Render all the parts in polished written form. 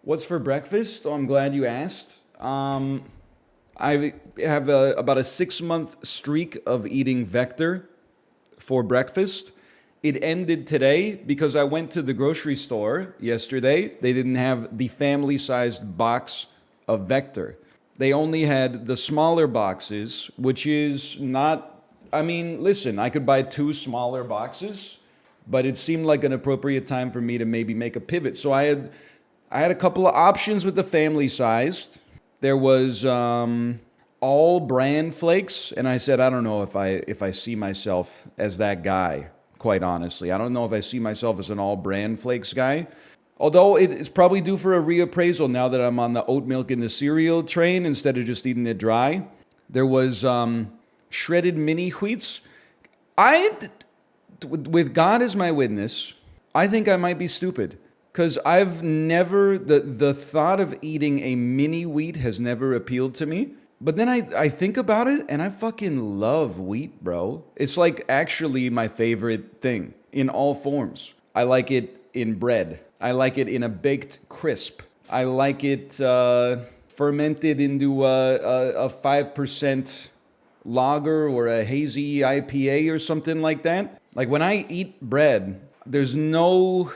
What's for breakfast? Oh, I'm glad you asked. I have about a 6 month streak of eating Vector for breakfast. It ended today because I went to the grocery store yesterday. They didn't have the family sized box of Vector. They only had the smaller boxes, which is not. I mean, listen, I could buy two smaller boxes, but it seemed like an appropriate time for me to maybe make a pivot. So I had a couple of options with the family sized. There was all bran flakes, and I said I don't know if I see myself as that guy. Quite honestly, I don't know if I see myself as an all bran flakes guy. Although it's probably due for a reappraisal now that I'm on the oat milk in the cereal train instead of just eating it dry. There was shredded mini wheats. With God as my witness, I think I might be stupid. Because I've never, the thought of eating a mini wheat has never appealed to me. But then I think about it and I fucking love wheat, bro. It's like actually my favorite thing in all forms. I like it in bread. I like it in a baked crisp. I like it fermented into a 5% lager or a hazy IPA or something like that. Like when I eat bread, there's no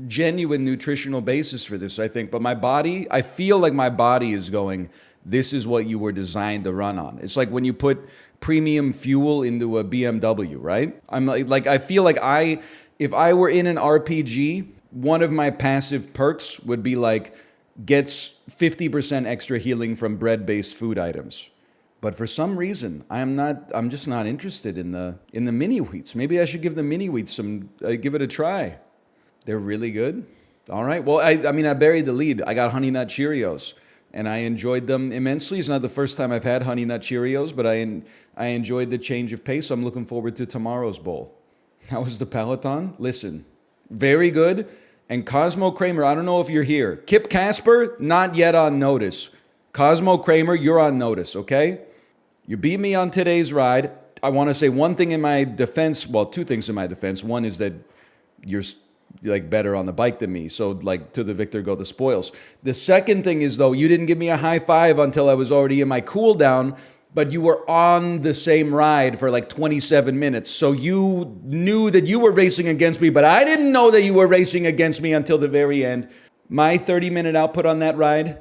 genuine nutritional basis for this, I think. But I feel like my body is going, this is what you were designed to run on. It's like when you put premium fuel into a BMW, right? I'm like I feel like if I were in an RPG, one of my passive perks would be like, gets 50% extra healing from bread-based food items. But for some reason, I'm just not interested in the mini wheats. Maybe I should give the mini wheats give it a try. They're really good. All right. Well, I mean, I buried the lead. I got Honey Nut Cheerios, and I enjoyed them immensely. It's not the first time I've had Honey Nut Cheerios, but I enjoyed the change of pace. I'm looking forward to tomorrow's bowl. How was the Peloton? Listen, very good. And Cosmo Kramer, I don't know if you're here. Kip Casper, not yet on notice. Cosmo Kramer, you're on notice, okay? You beat me on today's ride. I want to say one thing in my defense. Well, two things in my defense. One is that you're like better on the bike than me. So like to the victor go the spoils. The second thing is though, you didn't give me a high five until I was already in my cool down, but you were on the same ride for like 27 minutes. So you knew that you were racing against me, but I didn't know that you were racing against me until the very end. My 30-minute output on that ride,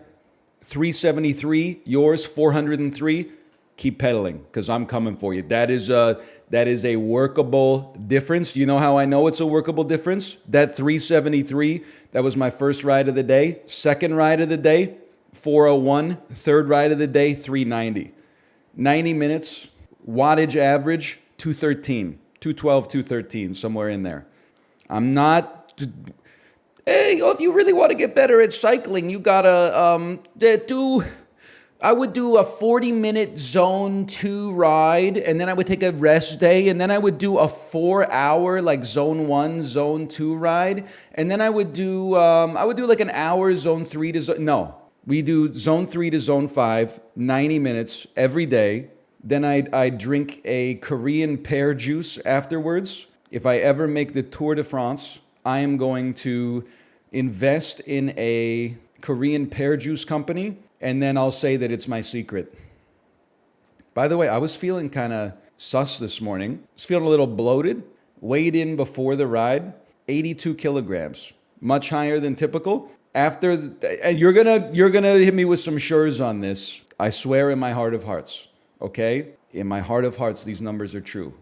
373, yours 403. Keep pedaling because I'm coming for you. That is a workable difference. Do you know how I know it's a workable difference? That 373, that was my first ride of the day. Second ride of the day, 401. Third ride of the day, 390. 90 minutes, wattage average, 213. 212, 213, somewhere in there. I'm not... Hey, if you really want to get better at cycling, you gotta I would do a 40-minute zone 2 ride, and then I would take a rest day, and then I would do a 4-hour like zone 1, zone 2 ride, and then I would do like an hour zone 3 to zone... No, we do zone 3 to zone 5, 90 minutes every day. Then I'd drink a Korean pear juice afterwards. If I ever make the Tour de France, I am going to invest in a Korean pear juice company, and then I'll say that it's my secret. By the way, I was feeling kind of sus this morning. I was feeling a little bloated. Weighed in before the ride, 82 kilograms, much higher than typical. And you're gonna hit me with some sures on this. I swear in my heart of hearts, okay? In my heart of hearts, these numbers are true.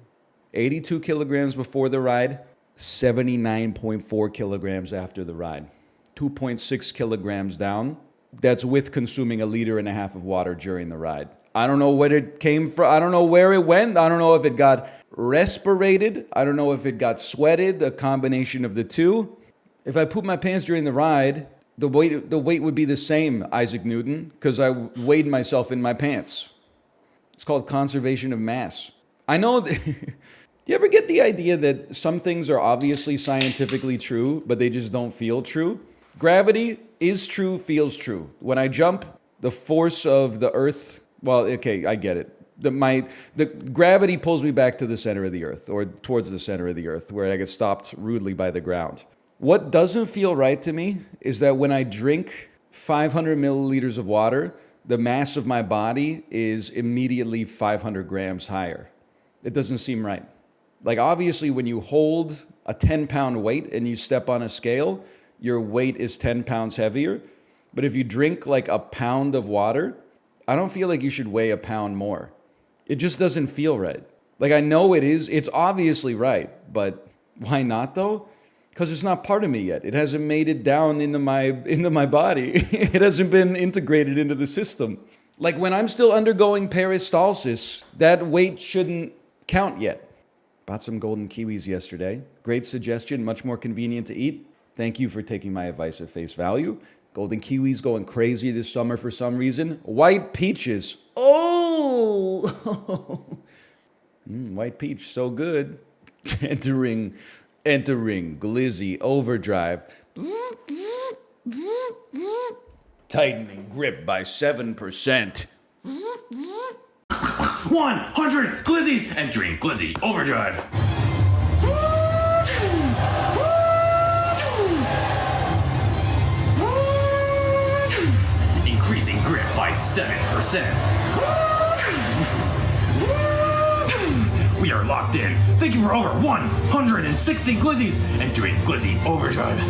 82 kilograms before the ride, 79.4 kilograms after the ride. 2.6 kilograms down. That's with consuming 1.5 liters of water during the ride. I don't know where it came from. I don't know where it went. I don't know if it got respirated. I don't know if it got sweated, a combination of the two. If I pooped my pants during the ride, the weight would be the same, Isaac Newton, because I weighed myself in my pants. It's called conservation of mass. I know that... Do you ever get the idea that some things are obviously scientifically true, but they just don't feel true? Gravity is true, feels true. When I jump, the force of the earth, well, okay, I get it. The gravity pulls me back to the center of the earth, or towards the center of the earth, where I get stopped rudely by the ground. What doesn't feel right to me is that when I drink 500 milliliters of water, the mass of my body is immediately 500 grams higher. It doesn't seem right. Like, obviously, when you hold a 10-pound weight and you step on a scale, your weight is 10 pounds heavier. But if you drink like a pound of water, I don't feel like you should weigh a pound more. It just doesn't feel right. Like, I know it's obviously right, but why not though? Because it's not part of me yet. It hasn't made it down into my body. It hasn't been integrated into the system. Like, when I'm still undergoing peristalsis, that weight shouldn't count yet. Bought some golden kiwis yesterday. Great suggestion, much more convenient to eat. Thank you for taking my advice at face value. Golden kiwis going crazy this summer for some reason. White peaches. Oh! White peach, so good. Entering glizzy overdrive. Tightening grip by 7%. 100 glizzies entering glizzy overdrive. Increasing grip by 7%. We are locked in. Thank you for over 160 glizzies entering glizzy overdrive.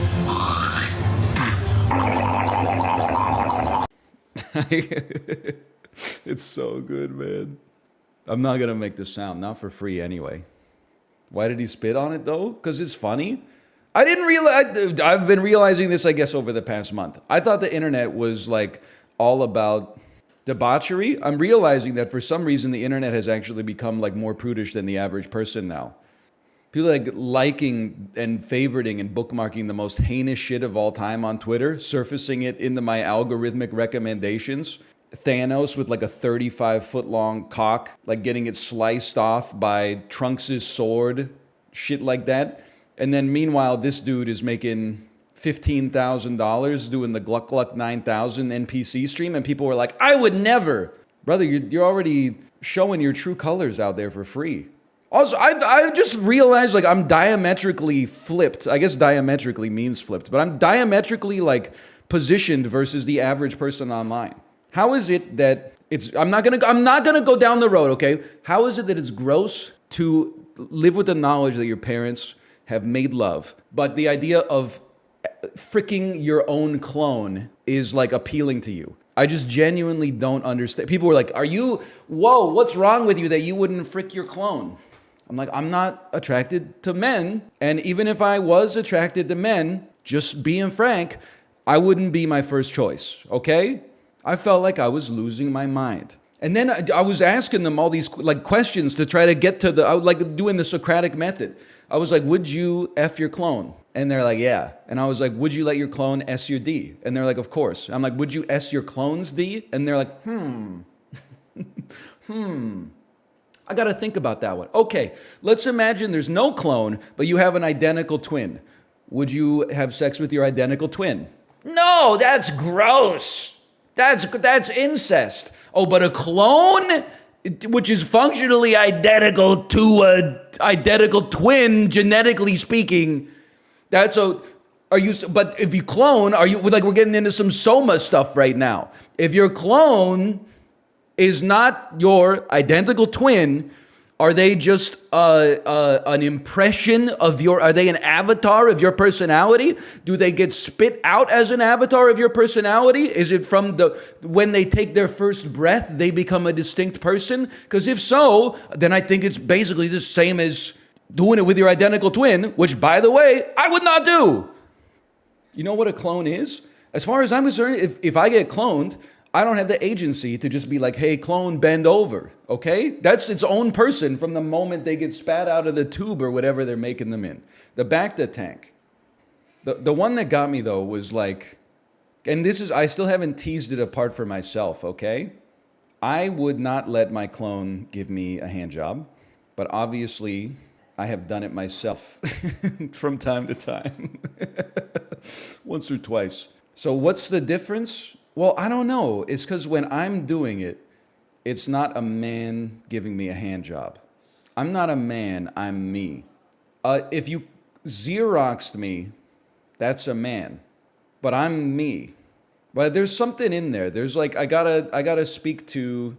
It's so good, man. I'm not gonna make the sound, not for free anyway. Why did he spit on it though? Because it's funny. I didn't realize. I've been realizing this, I guess, over the past month. I thought the internet was like all about debauchery. I'm realizing that for some reason the internet has actually become like more prudish than the average person now. People like liking and favoriting and bookmarking the most heinous shit of all time on Twitter, surfacing it into my algorithmic recommendations. Thanos with like a 35-foot long cock, like getting it sliced off by Trunks' sword, shit like that. And then meanwhile, this dude is making $15,000 doing the Gluck Gluck 9000 NPC stream, and people were like, I would never. Brother, you're already showing your true colors out there for free. Also, I just realized like I'm diametrically flipped. I guess diametrically means flipped, but I'm diametrically like positioned versus the average person online. How is it that I'm not gonna go down the road, okay? How is it that it's gross to live with the knowledge that your parents have made love, but the idea of fricking your own clone is like appealing to you? I just genuinely don't understand. People were like, whoa, what's wrong with you that you wouldn't frick your clone? I'm like, I'm not attracted to men. And even if I was attracted to men, just being frank, I wouldn't be my first choice, okay? I felt like I was losing my mind. And then I was asking them all these like questions to try to get to I was like doing the Socratic method. I was like, would you F your clone? And they're like, yeah. And I was like, would you let your clone S your D? And they're like, of course. I'm like, would you S your clone's D? And they're like, I got to think about that one. Okay, let's imagine there's no clone, but you have an identical twin. Would you have sex with your identical twin? No, that's gross. That's incest. Oh, but a clone, which is functionally identical to an identical twin, genetically speaking, but if you clone, we're getting into some soma stuff right now. If your clone is not your identical twin, are they just an impression of are they an avatar of your personality? Do they get spit out as an avatar of your personality? Is it from when they take their first breath, they become a distinct person? Because if so, then I think it's basically the same as doing it with your identical twin, which, by the way, I would not do. You know what a clone is? As far as I'm concerned, if I get cloned, I don't have the agency to just be like, hey, clone, bend over, okay? That's its own person from the moment they get spat out of the tube or whatever they're making them in. The Bacta tank. The one that got me, though, was like, and I still haven't teased it apart for myself, okay? I would not let my clone give me a hand job, but obviously I have done it myself from time to time. Once or twice. So what's the difference? Well, I don't know. It's because when I'm doing it, it's not a man giving me a hand job. I'm not a man, I'm me. If you Xeroxed me, that's a man. But I'm me. But there's something in there. There's like I gotta speak to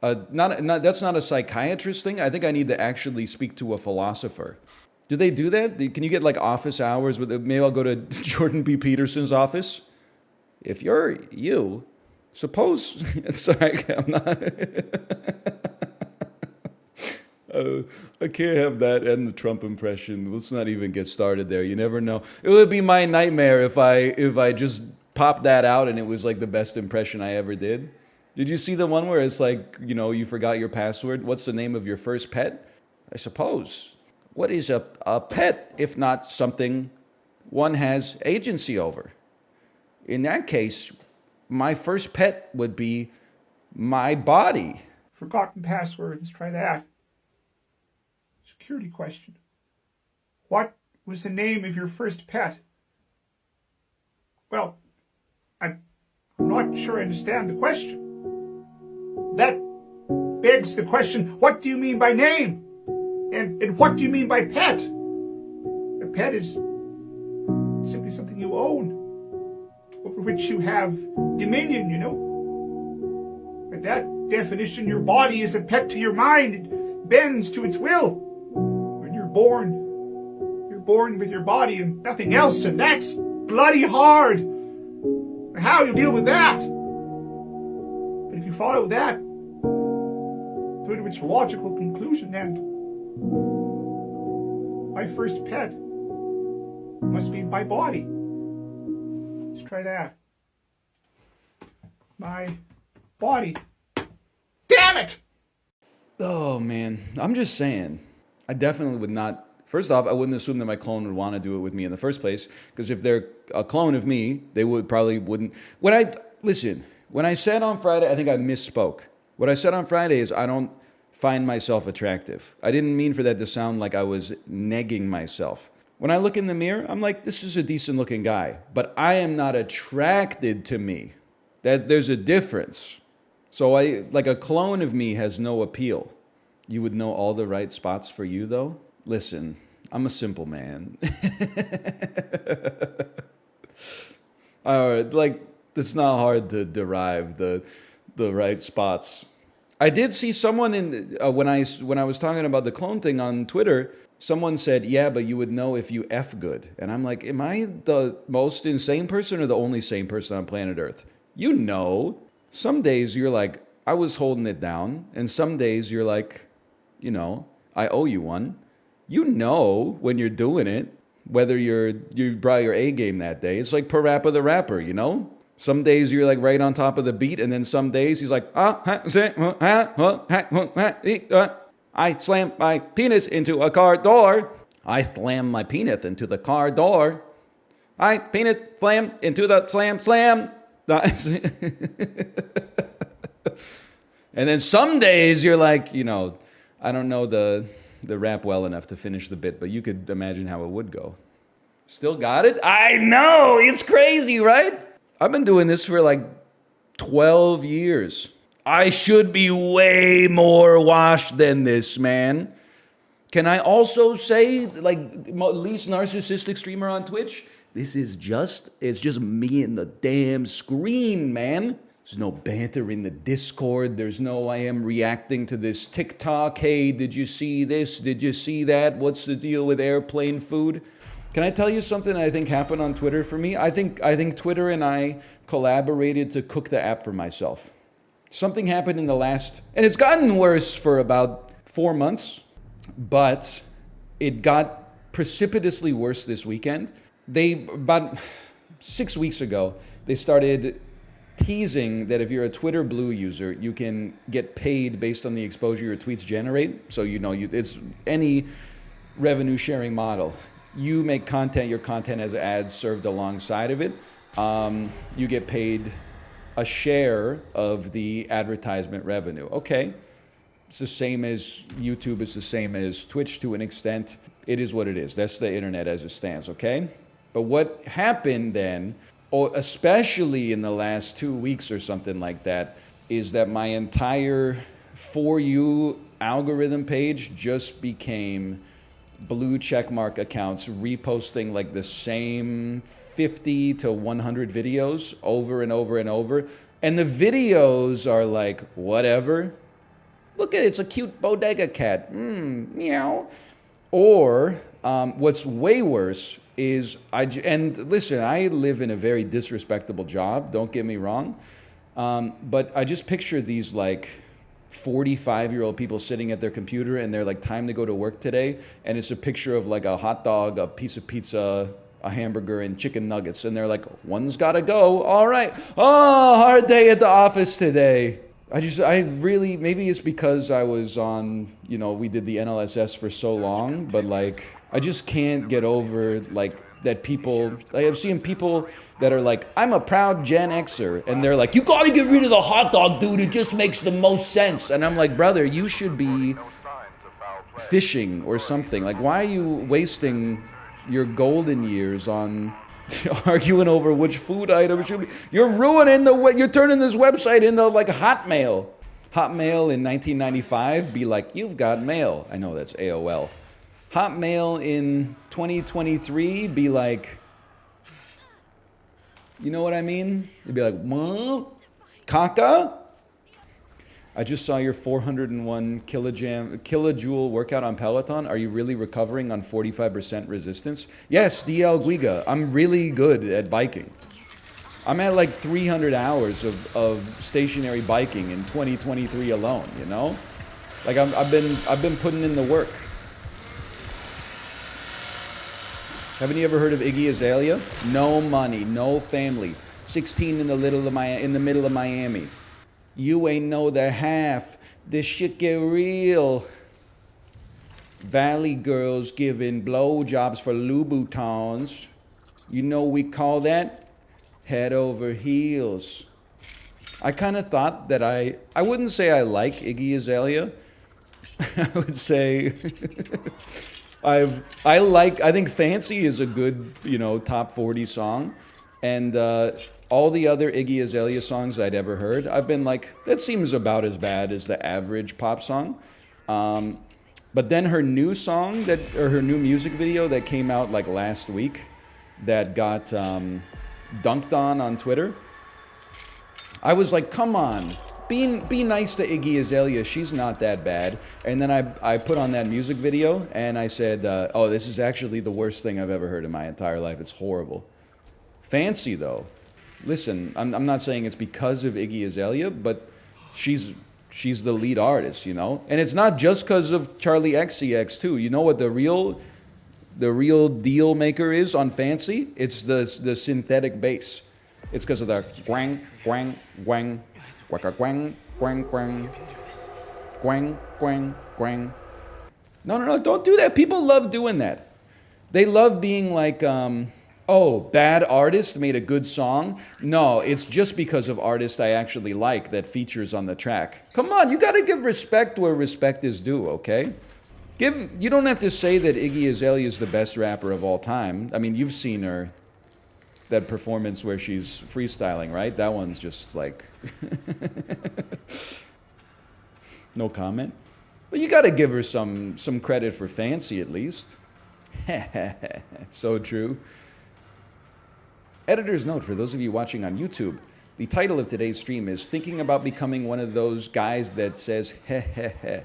not that's not a psychiatrist thing. I think I need to actually speak to a philosopher. Do they do that? Can you get like office hours with? Maybe I'll go to Jordan B. Peterson's office. If you're you, suppose. Sorry, I'm not. I can't have that and the Trump impression. Let's not even get started there. You never know. It would be my nightmare if I just popped that out and it was like the best impression I ever did. Did you see the one where it's like, you know, you forgot your password? What's the name of your first pet? I suppose. What is a pet if not something one has agency over? In that case, my first pet would be my body. Forgotten password. Let's try that. Security question. What was the name of your first pet? Well, I'm not sure I understand the question. That begs the question, what do you mean by name? And what do you mean by pet? A pet is simply something you own, over which you have dominion, you know. By that definition, your body is a pet to your mind. It bends to its will. When you're born with your body and nothing else, and that's bloody hard. How you deal with that? But if you follow that through to its logical conclusion, then my first pet must be my body. Let's try that. My body. Damn it! Oh man, I'm just saying. I definitely would not. First off, I wouldn't assume that my clone would want to do it with me in the first place, because if they're a clone of me, they wouldn't. When I said on Friday, I think I misspoke. What I said on Friday is I don't find myself attractive. I didn't mean for that to sound like I was negging myself. When I look in the mirror, I'm like, this is a decent looking guy, but I am not attracted to me. There's a difference. So like a clone of me has no appeal. You would know all the right spots for you though? Listen, I'm a simple man. Like, it's not hard to derive the right spots. I did see someone when I was talking about the clone thing on Twitter, someone said, yeah, but you would know if you F good. And I'm like, am I the most insane person or the only sane person on planet Earth? You know, some days you're like, I was holding it down. And some days you're like, you know, I owe you one. You know when you're doing it, whether you brought your A game that day. It's like Parappa the Rapper, you know? Some days you're like right on top of the beat, and then some days he's like, I slammed my penis into a car door. I slammed my penis into the car door. I penis slam into the slam. And then some days you're like, you know, I don't know the rap well enough to finish the bit, but you could imagine how it would go. Still got it? I know, it's crazy, right? I've been doing this for like 12 years. I should be way more washed than this, man. Can I also say, like, least narcissistic streamer on Twitch? It's just me and the damn screen, man. There's no banter in the Discord. There's no I am reacting to this TikTok. Hey, did you see this? Did you see that? What's the deal with airplane food? Can I tell you something I think happened on Twitter for me? I think Twitter and I collaborated to cook the app for myself. Something happened in the last, and it's gotten worse for about 4 months, but it got precipitously worse this weekend. About 6 weeks ago, they started teasing that if you're a Twitter Blue user, you can get paid based on the exposure your tweets generate. So, you know, it's any revenue sharing model. You make content, your content has ads served alongside of it. You get paid a share of the advertisement revenue. Okay, it's the same as YouTube, it's the same as Twitch to an extent. It is what it is. That's the internet as it stands, okay? But what happened then, or especially in the last 2 weeks or something like that, is that my entire For You algorithm page just became blue checkmark accounts reposting like the same 50 to 100 videos over and over and over. And the videos are like, whatever. Look at it, it's a cute bodega cat. Meow. Or what's way worse is, and listen, I live in a very disrespectable job, don't get me wrong. But I just picture these like 45-year-old people sitting at their computer and they're like, time to go to work today. And it's a picture of like a hot dog, a piece of pizza, a hamburger, and chicken nuggets. And they're like, one's gotta go. All right. Oh, hard day at the office today. I really, maybe it's because I was on, you know, we did the NLSS for so long, but like, I just can't get over like that people, like I've seen people that are like, I'm a proud Gen Xer, and they're like, you gotta get rid of the hot dog, dude, it just makes the most sense. And I'm like, brother, you should be fishing or something. Like, why are you wasting your golden years on arguing over which food item should be? You're ruining you're turning this website into like Hotmail. Hotmail in 1995 be like, you've got mail. I know that's AOL. Hotmail in 2023 be like, you know what I mean? It'd be like, what? Caca? I just saw your 401 kilojoule workout on Peloton. Are you really recovering on 45% resistance? Yes, DL Guiga. I'm really good at biking. I'm at like 300 hours of stationary biking in 2023 alone, you know? Like I've been putting in the work. Haven't you ever heard of Iggy Azalea? No money, no family. 16 in the middle of Miami. You ain't know the half. This shit get real. Valley girls giving blowjobs for Louboutins. You know we call that head over heels. I kind of thought that I wouldn't say I like Iggy Azalea. I would say I think Fancy is a good, you know, top 40 song. And all the other Iggy Azalea songs I'd ever heard, I've been like, that seems about as bad as the average pop song. But then her new song, her new music video that came out like last week, that got dunked on Twitter, I was like, come on, be nice to Iggy Azalea, she's not that bad. And then I put on that music video and I said, oh, this is actually the worst thing I've ever heard in my entire life. It's horrible. Fancy though. Listen, I'm not saying it's because of Iggy Azalea, but she's the lead artist, you know? And it's not just because of Charlie XCX too. You know what the real deal maker is on Fancy? It's the synthetic bass. It's because of the gwang, gwang, gwang, waka gwang, gwang, gwang, gwang, gwang, gwang. No, don't do that. People love doing that. They love being like, oh, bad artist made a good song. No, it's just because of artists I actually like that features on the track. Come on, you gotta give respect where respect is due, okay? You don't have to say that Iggy Azalea is the best rapper of all time. I mean, you've seen that performance where she's freestyling, right? That one's just like, no comment. But you gotta give her some credit for Fancy at least. So true. Editor's note for those of you watching on YouTube. The title of today's stream is Thinking About Becoming One of Those Guys That Says heh heh heh.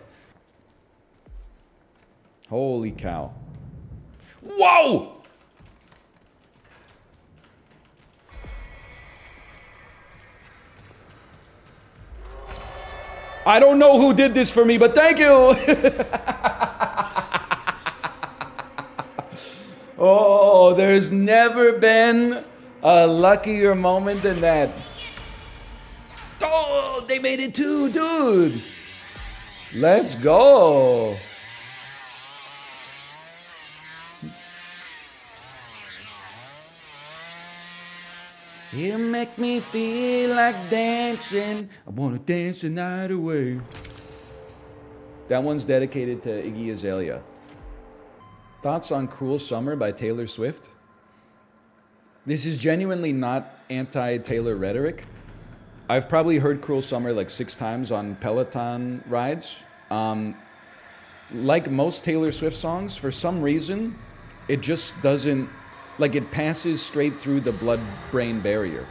Holy cow. Whoa! I don't know who did this for me, but thank you! Oh, there's never been a luckier moment than that. Oh, they made it too, dude. Let's go. You make me feel like dancing. I wanna dance the night away. That one's dedicated to Iggy Azalea. Thoughts on Cruel Summer by Taylor Swift? This is genuinely not anti-Taylor rhetoric. I've probably heard Cruel Summer like 6 times on Peloton rides. Like most Taylor Swift songs, for some reason, it just doesn't Like it passes straight through the blood-brain barrier.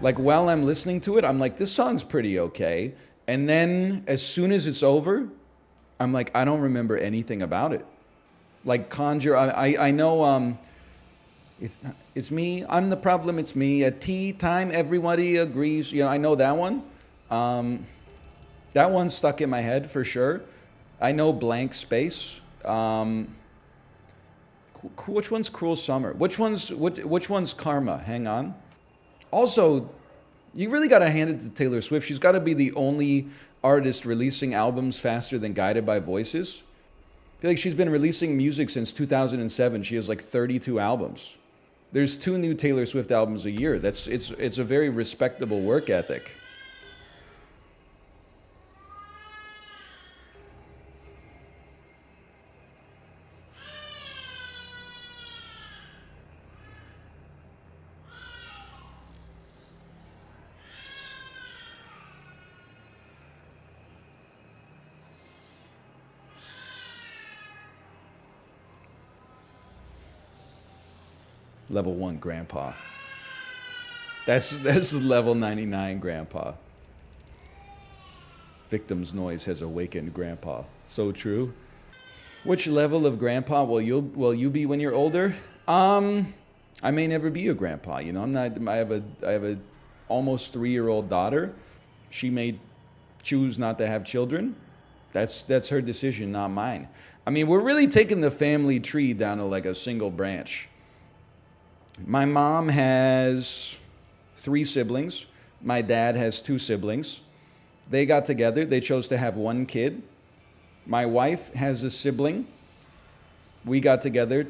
Like while I'm listening to it, I'm like, this song's pretty okay. And then as soon as it's over, I'm like, I don't remember anything about it. Like Conjure, I know it's me, I'm the problem, it's me. At tea time, everybody agrees. You know, I know that one. That one's stuck in my head for sure. I know Blank Space. Which one's Cruel Summer? Which one's Karma? Hang on. Also, you really got to hand it to Taylor Swift. She's got to be the only artist releasing albums faster than Guided by Voices. I feel like she's been releasing music since 2007. She has like 32 albums. There's 2 new Taylor Swift albums a year. It's a very respectable work ethic. Level 1 grandpa. That's level 99 grandpa. Victim's noise has awakened grandpa. So true. Which level of grandpa will you be when you're older? I may never be a grandpa, you know. I have a almost 3-year-old daughter. She may choose not to have children. That's her decision, not mine. I mean, we're really taking the family tree down to like a single branch. My mom has 3 siblings. My dad has 2 siblings. They got together. They chose to have 1 kid. My wife has a sibling. We got together,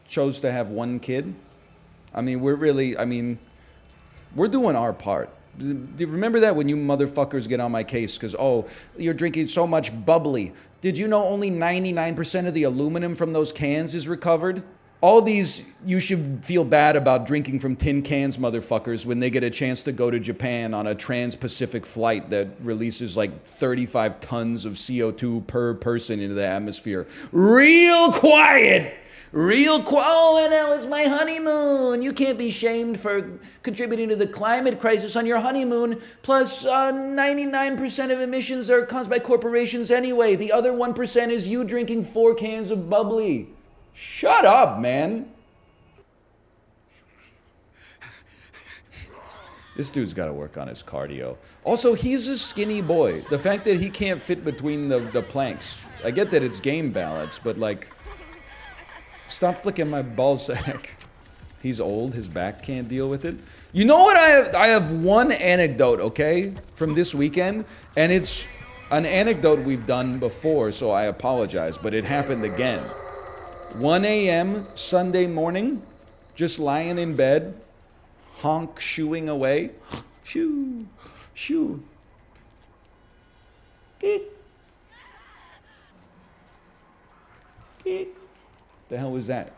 chose to have 1 kid. I mean, we're doing our part. Do you remember that when you motherfuckers get on my case because, oh, you're drinking so much bubbly? Did you know only 99% of the aluminum from those cans is recovered? All these, you should feel bad about drinking from tin cans, motherfuckers, when they get a chance to go to Japan on a trans-Pacific flight that releases like 35 tons of CO2 per person into the atmosphere. Real quiet! Oh, and that was my honeymoon. You can't be shamed for contributing to the climate crisis on your honeymoon. Plus, 99% of emissions are caused by corporations anyway. The other 1% is you drinking 4 cans of bubbly. Shut up, man. This dude's got to work on his cardio. Also, he's a skinny boy. The fact that he can't fit between the planks. I get that it's game balance, but like, stop flicking my ballsack. He's old. His back can't deal with it. You know what? I have one anecdote, okay, from this weekend, and it's an anecdote we've done before, so I apologize, but it happened again. 1 a.m. Sunday morning, just lying in bed, honk shooing away. Shoo, shoo. Geek. Geek. The hell was that?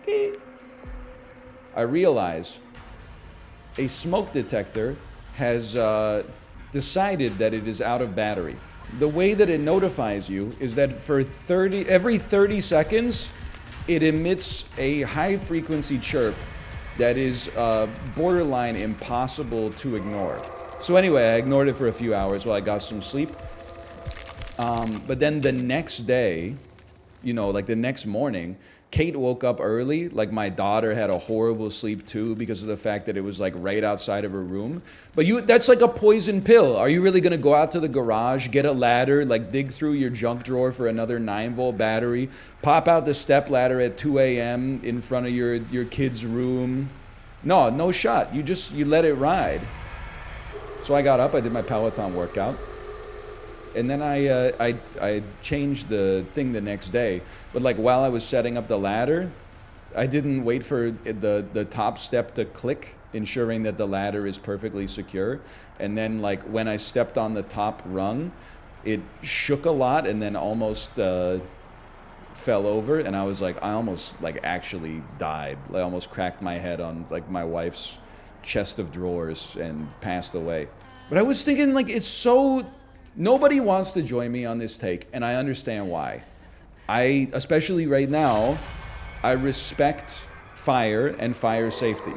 Geek. I realize a smoke detector has decided that it is out of battery. The way that it notifies you is that for every 30 seconds, it emits a high frequency chirp that is borderline impossible to ignore. So anyway, I ignored it for a few hours while I got some sleep. But then the next day, you know, like the next morning, Kate woke up early. Like my daughter had a horrible sleep too because of the fact that it was like right outside of her room. But that's like a poison pill. Are you really gonna go out to the garage, get a ladder, like dig through your junk drawer for another 9-volt battery, pop out the step ladder at 2 a.m. in front of your kid's room? No shot. You let it ride. So I got up, I did my Peloton workout. And then I changed the thing the next day. But like while I was setting up the ladder, I didn't wait for the top step to click, ensuring that the ladder is perfectly secure. And then like when I stepped on the top rung, it shook a lot and then almost fell over. And I was like, I almost like actually died. I almost cracked my head on like my wife's chest of drawers and passed away. But I was thinking like it's so... Nobody wants to join me on this take, and I understand why. especially right now, I respect fire and fire safety.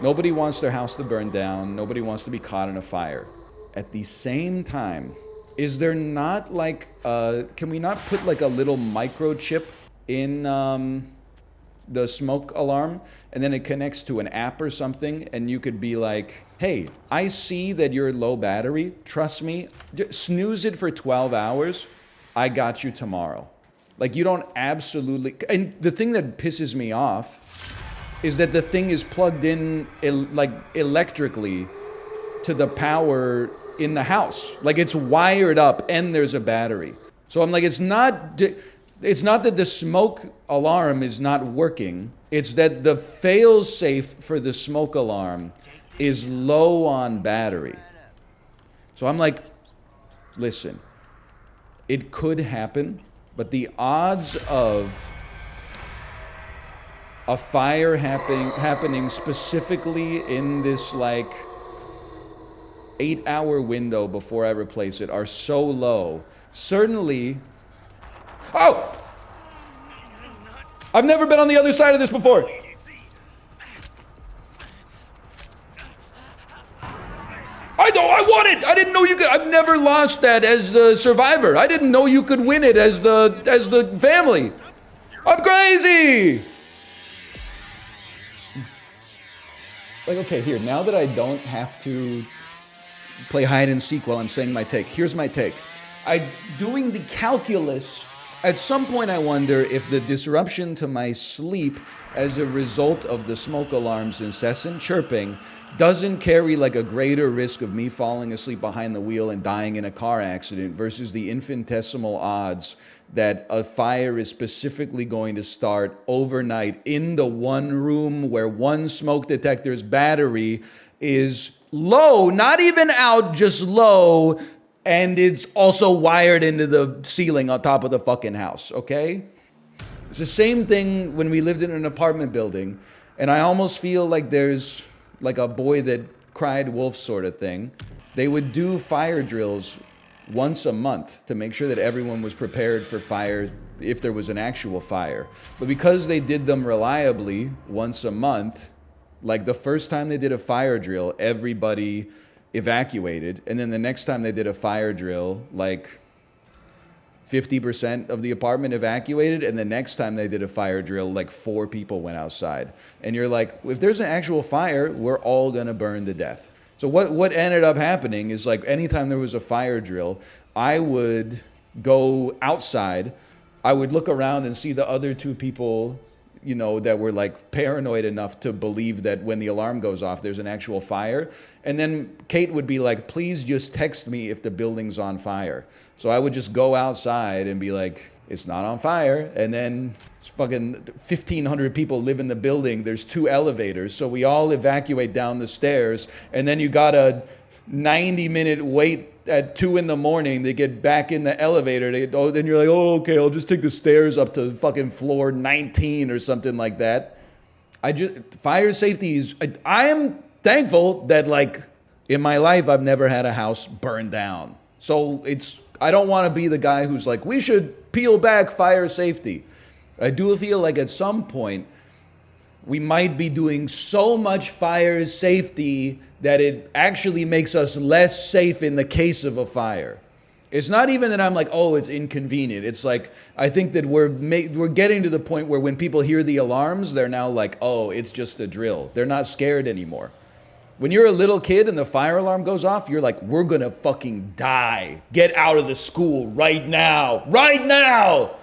Nobody wants their house to burn down. Nobody wants to be caught in a fire. At the same time, is there not like, can we not put like a little microchip in the smoke alarm, and then it connects to an app or something, and you could be like, hey, I see that you're low battery. Trust me, snooze it for 12 hours. I got you tomorrow. Like, you don't absolutely, and the thing that pisses me off is that the thing is plugged in like electrically to the power in the house. Like, it's wired up and there's a battery. So I'm like, it's not that the smoke alarm is not working. It's that the fail-safe for the smoke alarm is low on battery. So I'm like, listen, it could happen, but the odds of a fire happening specifically in this like 8-hour window before I replace it are so low. Certainly, oh! I've never been on the other side of this before. I won it! I didn't know you could. I've never lost that as the survivor. I didn't know you could win it as the family. I'm crazy! Like, okay, here, now that I don't have to play hide and seek while I'm saying my take, here's my take. Doing the calculus, at some point I wonder if the disruption to my sleep as a result of the smoke alarm's incessant chirping doesn't carry like a greater risk of me falling asleep behind the wheel and dying in a car accident versus the infinitesimal odds that a fire is specifically going to start overnight in the one room where one smoke detector's battery is low, not even out, just low, and it's also wired into the ceiling on top of the fucking house, okay? It's the same thing when we lived in an apartment building, and I almost feel like there's like a boy that cried wolf sort of thing. They would do fire drills once a month to make sure that everyone was prepared for fire if there was an actual fire. But because they did them reliably once a month, like the first time they did a fire drill, everybody evacuated. And then the next time they did a fire drill, like 50% of the apartment evacuated, and the next time they did a fire drill, like 4 people went outside. And you're like, if there's an actual fire, we're all gonna burn to death. So what ended up happening is, like, anytime there was a fire drill, I would go outside, I would look around and see the other 2 people, you know, that were like paranoid enough to believe that when the alarm goes off, there's an actual fire. And then Kate would be like, please just text me if the building's on fire. So I would just go outside and be like, it's not on fire. And then it's fucking 1,500 people live in the building. There's 2 elevators. So we all evacuate down the stairs. And then you got a 90-minute wait at 2 in the morning to get back in the elevator. Then you're like, oh, okay, I'll just take the stairs up to fucking floor 19 or something like that. Fire safety is, I am thankful that, like, in my life, I've never had a house burn down. So I don't want to be the guy who's like, we should peel back fire safety. I do feel like at some point, we might be doing so much fire safety that it actually makes us less safe in the case of a fire. It's not even that I'm like, oh, it's inconvenient. It's like, I think that we're getting to the point where when people hear the alarms, they're now like, oh, it's just a drill. They're not scared anymore. When you're a little kid and the fire alarm goes off, you're like, we're gonna fucking die. Get out of the school right now. Right now!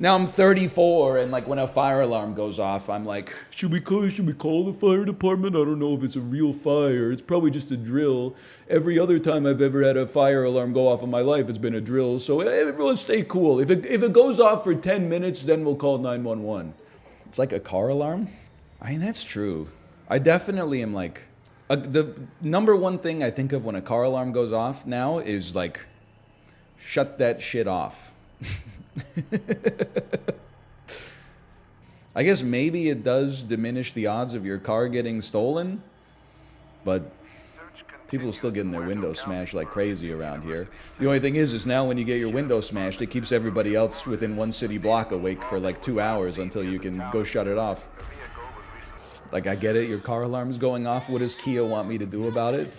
Now I'm 34, and like when a fire alarm goes off, I'm like, should we call the fire department? I don't know if it's a real fire. It's probably just a drill. Every other time I've ever had a fire alarm go off in my life, it's been a drill. So everyone stay cool. If it goes off for 10 minutes, then we'll call 911. It's like a car alarm? I mean, that's true. I definitely am like, the number one thing I think of when a car alarm goes off now is like, shut that shit off. I guess maybe it does diminish the odds of your car getting stolen, but People are still getting their windows smashed like crazy around here. The only thing is now when you get your window smashed, it keeps everybody else within 1 city block awake for like 2 hours until you can go shut it off. Like, I get it, your car alarm is going off. What does Kia want me to do about it?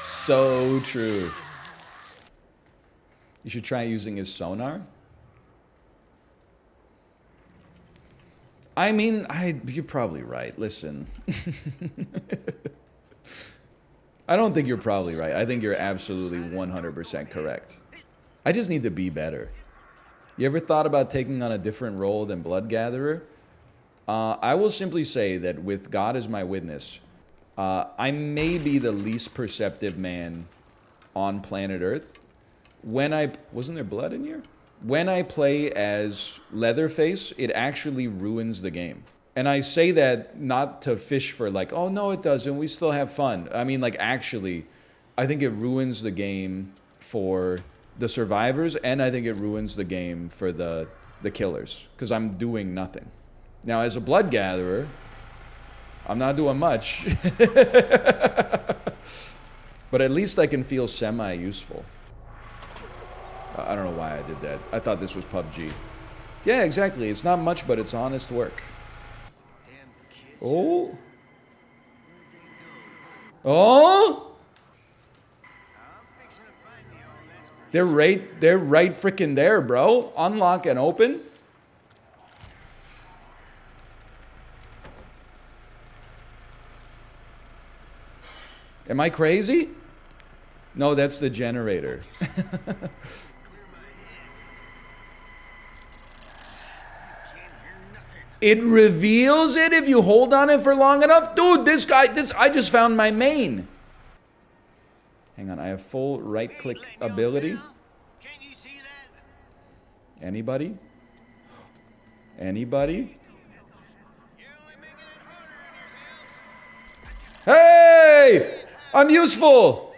So true. You should try using his sonar. I mean, you're probably right. Listen. I don't think you're probably right. I think you're absolutely 100% correct. I just need to be better. You ever thought about taking on a different role than Blood Gatherer? I will simply say that with God as my witness, I may be the least perceptive man on planet Earth. Wasn't there blood in here? When I play as Leatherface, it actually ruins the game. And I say that not to fish for like, oh no it doesn't, we still have fun. I mean, like, actually, I think it ruins the game for the survivors, and I think it ruins the game for the killers, because I'm doing nothing. Now, as a Blood Gatherer, I'm not doing much. But at least I can feel semi-useful. I don't know why I did that. I thought this was PUBG. Yeah, exactly. It's not much, but it's honest work. Oh. Oh. They're right freaking there, bro. Unlock and open. Am I crazy? No, that's the generator. It reveals it if you hold on it for long enough? Dude, I just found my main. Hang on, I have full right-click ability. Can you see that? Anybody? Anybody? Hey! I'm useful!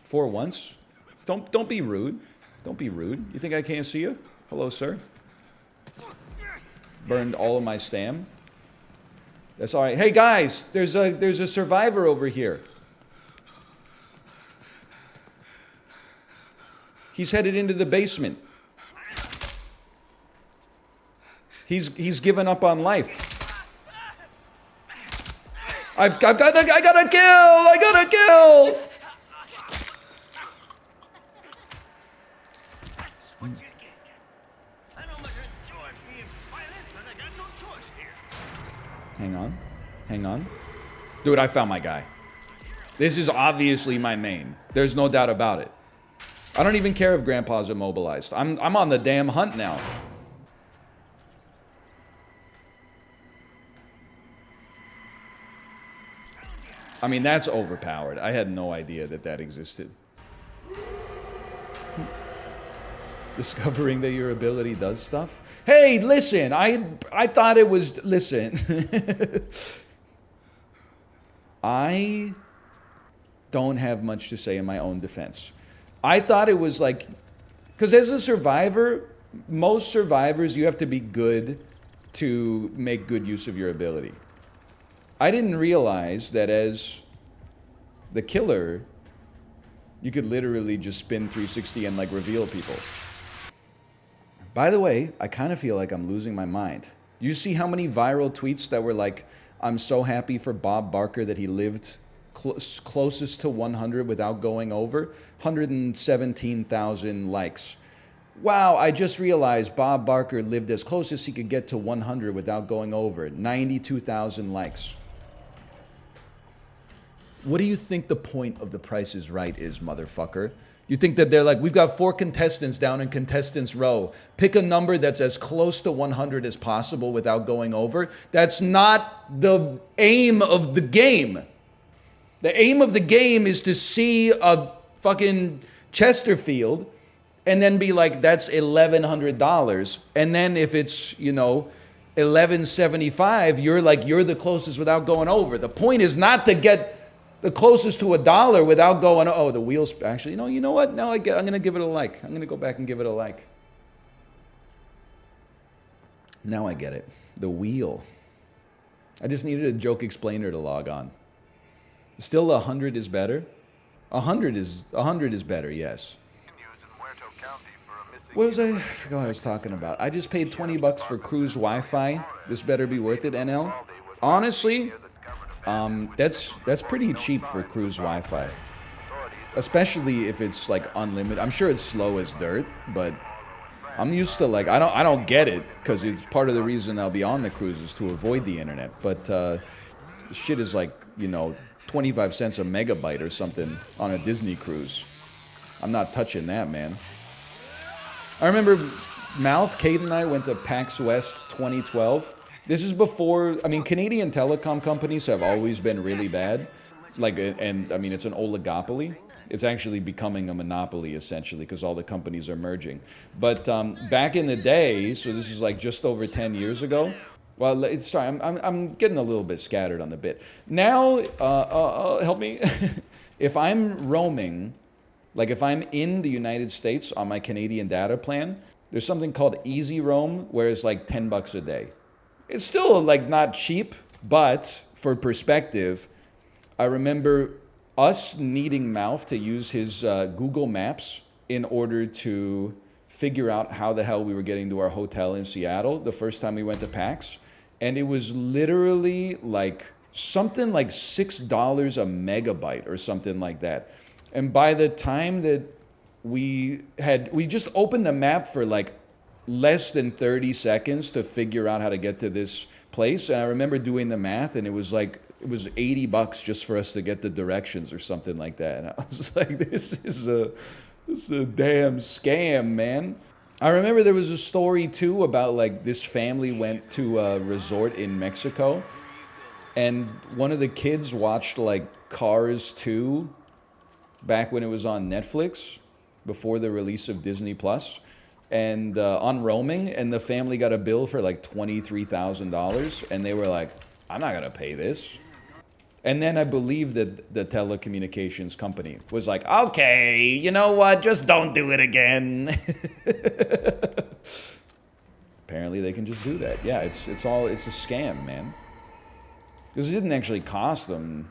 For once. Don't be rude. Don't be rude. You think I can't see you? Hello, sir. Burned all of my stam. That's all right. Hey guys, there's a survivor over here. He's headed into the basement. He's given up on life. I got a kill! I got a kill! That's what you get. I don't much enjoy being violent, but I got no choice here. Hang on. Hang on. Dude, I found my guy. This is obviously my main. There's no doubt about it. I don't even care if Grandpa's immobilized. I'm on the damn hunt now. I mean, that's overpowered. I had no idea that existed. Discovering that your ability does stuff? Hey, listen, I thought it was... Listen. I don't have much to say in my own defense. I thought it was like... Because as a survivor, most survivors, you have to be good to make good use of your ability. I didn't realize that as the killer, you could literally just spin 360 and like reveal people. By the way, I kind of feel like I'm losing my mind. You see how many viral tweets that were like, I'm so happy for Bob Barker that he lived closest to 100 without going over? 117,000 likes. Wow, I just realized Bob Barker lived as close as he could get to 100 without going over. 92,000 likes. What do you think the point of The Price is Right is, motherfucker? You think that they're like, we've got 4 contestants down in contestants row. Pick a number that's as close to 100 as possible without going over? That's not the aim of the game. The aim of the game is to see a fucking Chesterfield and then be like, that's $1,100. And then if it's, you know, $1,175, you're like, you're the closest without going over. The point is not to get the closest to $1 without going, oh, the wheels, actually, no, you know what? Now I'm going to give it a like. I'm going to go back and give it a like. Now I get it. The wheel. I just needed a joke explainer to log on. Still 100 is better? 100 is better, yes. What was I forgot what I was talking about. I just paid 20 bucks for Cruise Wi-Fi. This better be worth it, NL. Honestly, that's pretty cheap for Cruise Wi-Fi. Especially if it's like unlimited. I'm sure it's slow as dirt, but I'm used to like I don't get it because it's part of the reason I'll be on the cruise is to avoid the internet. But shit is like, you know, 25 cents a megabyte or something on a Disney cruise. I'm not touching that, man. I remember Kate and I went to PAX West 2012. This is before, I mean, Canadian telecom companies have always been really bad. Like, and I mean, it's an oligopoly. It's actually becoming a monopoly, essentially, because all the companies are merging. But back in the day, so this is like just over 10 years ago. Well, sorry, I'm getting a little bit scattered on the bit. Now, help me. If I'm roaming, like if I'm in the United States on my Canadian data plan, there's something called Easy Roam, where it's like 10 bucks a day. It's still like not cheap, but for perspective, I remember us needing Mouth to use his Google Maps in order to figure out how the hell we were getting to our hotel in Seattle the first time we went to PAX. And it was literally like something like $6 a megabyte or something like that. And by the time that we just opened the map for like less than 30 seconds to figure out how to get to this place. And I remember doing the math and it was 80 bucks just for us to get the directions or something like that. And I was like, this is a damn scam, man. I remember there was a story too about like this family went to a resort in Mexico and one of the kids watched like Cars 2 back when it was on Netflix before the release of Disney Plus and on roaming, and the family got a bill for like $23,000 and they were like, I'm not gonna pay this. And then I believe that the telecommunications company was like, okay, you know what, just don't do it again. Apparently they can just do that. Yeah, it's a scam, man. Because it didn't actually cost them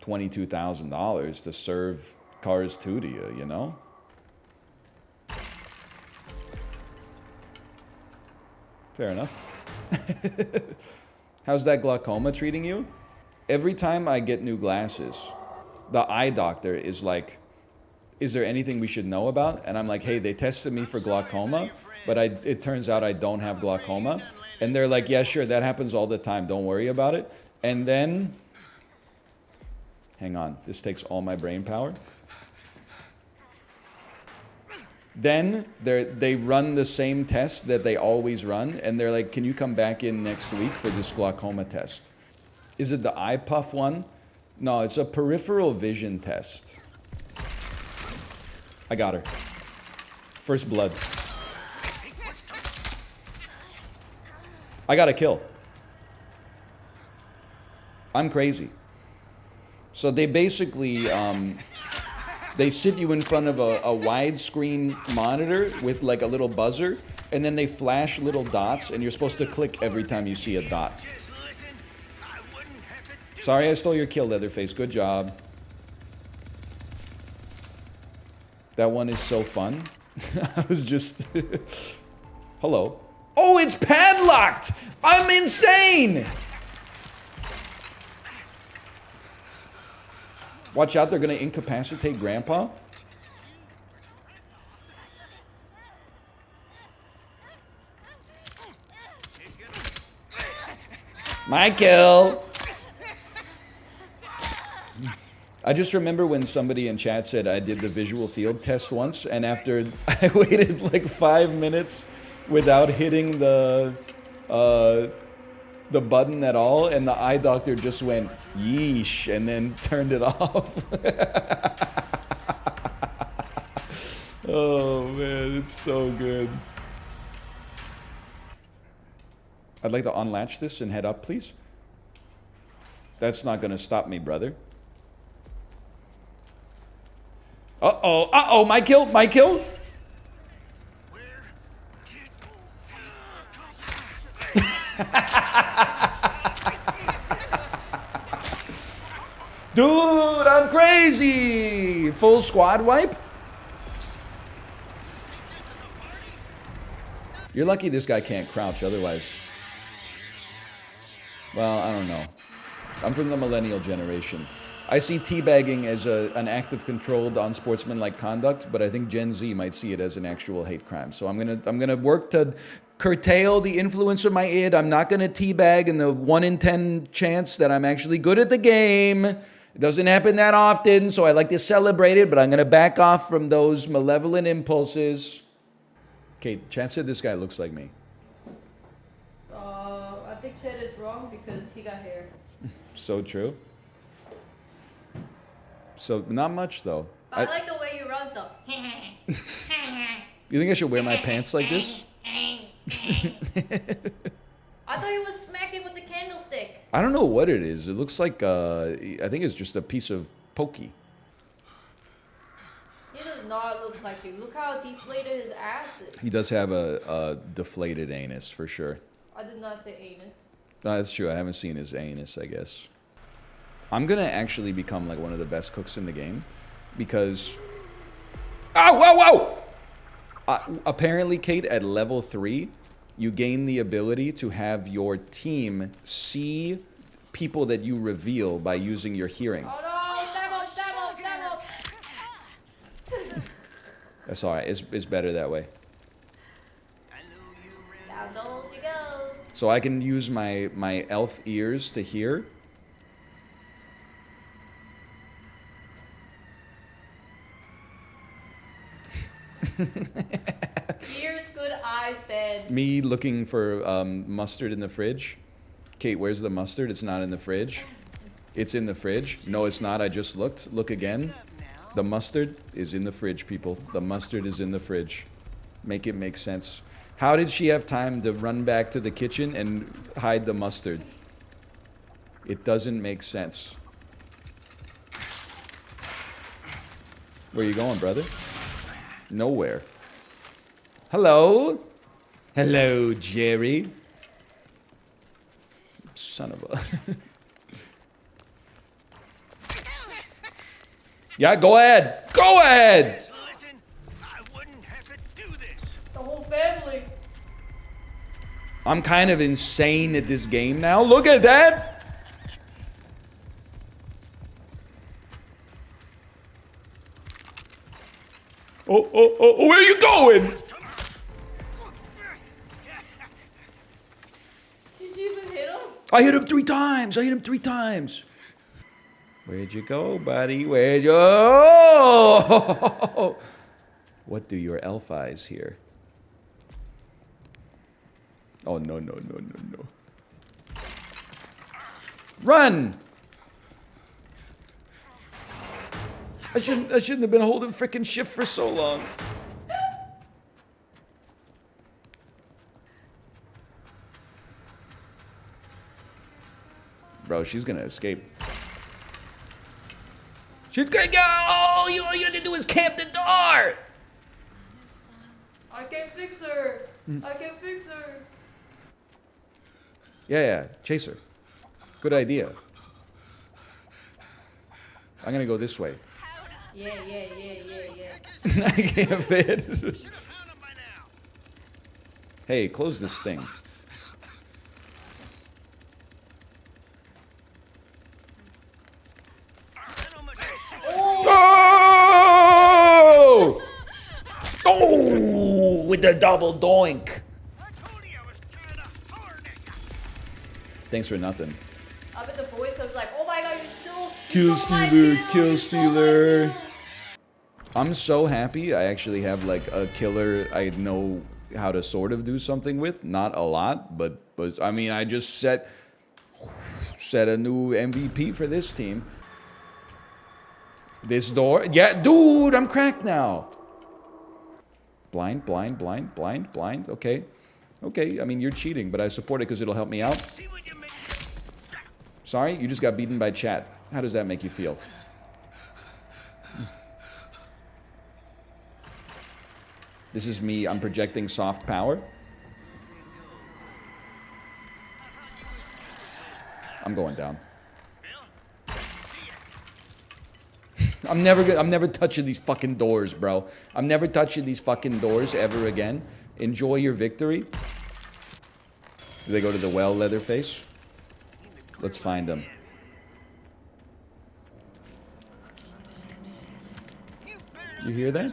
$22,000 to serve Cars 2 to you, you know? Fair enough. How's that glaucoma treating you? Every time I get new glasses, the eye doctor is like, is there anything we should know about? And I'm like, hey, they tested me for glaucoma, but it turns out I don't have glaucoma. And they're like, yeah, sure, that happens all the time. Don't worry about it. And then, hang on, this takes all my brain power. Then they run the same test that they always run, and they're like, can you come back in next week for this glaucoma test? Is it the eye puff one? No, it's a peripheral vision test. I got her. First blood. I got a kill. I'm crazy. So they basically, they sit you in front of a widescreen monitor with like a little buzzer, and then they flash little dots, and you're supposed to click every time you see a dot. Sorry I stole your kill, Leatherface. Good job. That one is so fun. I was just... Hello. Oh, it's padlocked! I'm insane! Watch out, they're gonna incapacitate Grandpa. My kill! I just remember when somebody in chat said I did the visual field test once, and after I waited like 5 minutes without hitting the button at all, and the eye doctor just went, yeesh, and then turned it off. Oh man, it's so good. I'd like to unlatch this and head up, please. That's not gonna stop me, brother. Uh-oh, my kill, my kill. Dude, I'm crazy! Full squad wipe? You're lucky this guy can't crouch, otherwise... Well, I don't know. I'm from the millennial generation. I see teabagging as an act of controlled, unsportsmanlike conduct, but I think Gen Z might see it as an actual hate crime. So I'm gonna work to curtail the influence of my id. I'm not gonna teabag in the 1 in 10 chance that I'm actually good at the game. It doesn't happen that often, so I like to celebrate it, but I'm gonna back off from those malevolent impulses. Kate, Chad said this guy looks like me. I think Chad is wrong because he got hair. So true. So, not much, though. But I like the way you run though. You think I should wear my pants like this? I thought he was smacking with the candlestick. I don't know what it is. It looks like, I think it's just a piece of pokey. He does not look like you. Look how deflated his ass is. He does have a deflated anus, for sure. I did not say anus. No, that's true. I haven't seen his anus, I guess. I'm gonna actually become like one of the best cooks in the game because... Oh, whoa, whoa! Apparently, Kate, at level 3, you gain the ability to have your team see people that you reveal by using your hearing. Oh no! Stab him! That's alright. It's better that way. Down the hole she goes. So I can use my elf ears to hear. Ears good, eyes bad. Me looking for mustard in the fridge. Kate, where's the mustard? It's not in the fridge. It's in the fridge. No, it's not. I just looked. Look again. The mustard is in the fridge, people. The mustard is in the fridge. Make it make sense. How did she have time to run back to the kitchen and hide the mustard? It doesn't make sense. Where you going, brother? Nowhere. Hello? Hello, Jerry. Son of a... Yeah, go ahead. Go ahead. Listen, I wouldn't have to do this. The whole family. I'm kind of insane at this game now. Look at that. Oh, where are you going? Did you even hit him? I hit him 3 times. I hit him 3 times. Where'd you go, buddy? Where'd you... Oh! What do your elf eyes hear? Oh, no. Run! I shouldn't have been holding frickin' shift for so long. Bro, she's gonna escape. She's gonna go! All you had to do is camp the door! I can fix her. I can fix her. Yeah, chase her. Good idea. I'm gonna go this way. Yeah. I can't fit. Should have found him by now. Hey, close this thing. Oh! Oh! With the double doink. I told you I was trying to hard at ya. Thanks for nothing. I bet the voice comes like, oh my god, you stole Kill my stealer, kill, kill you stole my stealer. kill. I'm so happy I actually have like a killer I know how to sort of do something with. Not a lot, but I mean, I just set a new MVP for this team. This door. Yeah, dude, I'm cracked now. Blind. Okay. I mean, you're cheating, but I support it because it'll help me out. See what you make. Sorry, you just got beaten by chat. How does that make you feel? This is me. I'm projecting soft power. I'm going down. Bill, see ya. I'm never touching these fucking doors, bro. I'm never touching these fucking doors ever again. Enjoy your victory. Do they go to the well, Leatherface? Let's find them. You hear that?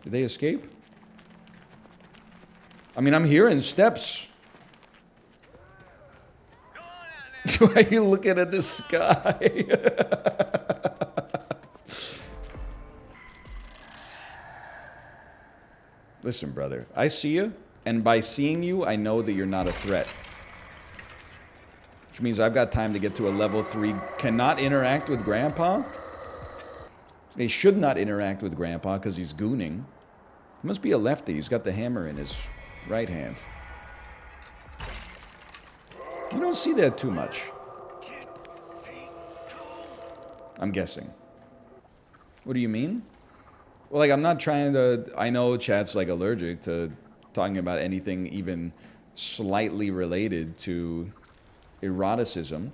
Did they escape? I mean, I'm hearing steps. Why are you looking at the sky? Listen, brother, I see you, and by seeing you, I know that you're not a threat. Which means I've got time to get to a level 3. Cannot interact with Grandpa? They should not interact with Grandpa because he's gooning. He must be a lefty. He's got the hammer in his right hand. You don't see that too much. I'm guessing. What do you mean? Well, like, I'm not trying to... I know chat's, like, allergic to talking about anything even slightly related to eroticism.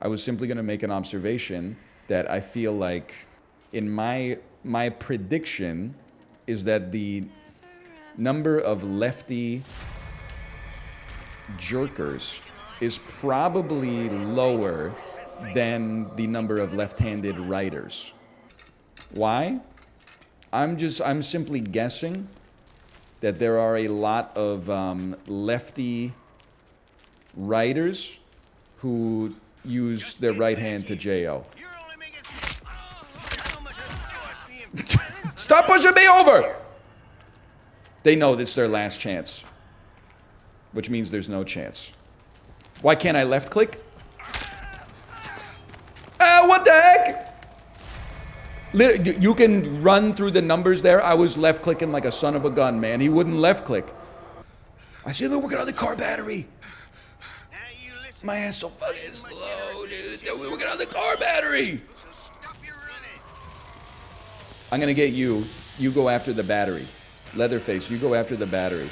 I was simply going to make an observation that I feel like in my prediction is that the number of lefty jerkers is probably lower than the number of left-handed writers. Why? I'm simply guessing that there are a lot of lefty writers who use their right hand to JO. Stop pushing me over! They know this is their last chance. Which means there's no chance. Why can't I left click? What the heck? You can run through the numbers there. I was left clicking like a son of a gun, man. He wouldn't left click. I see they're working on the car battery. My ass so fucking slow, dude. They're working on the car battery. I'm gonna get you. You go after the battery. Leatherface, you go after the battery.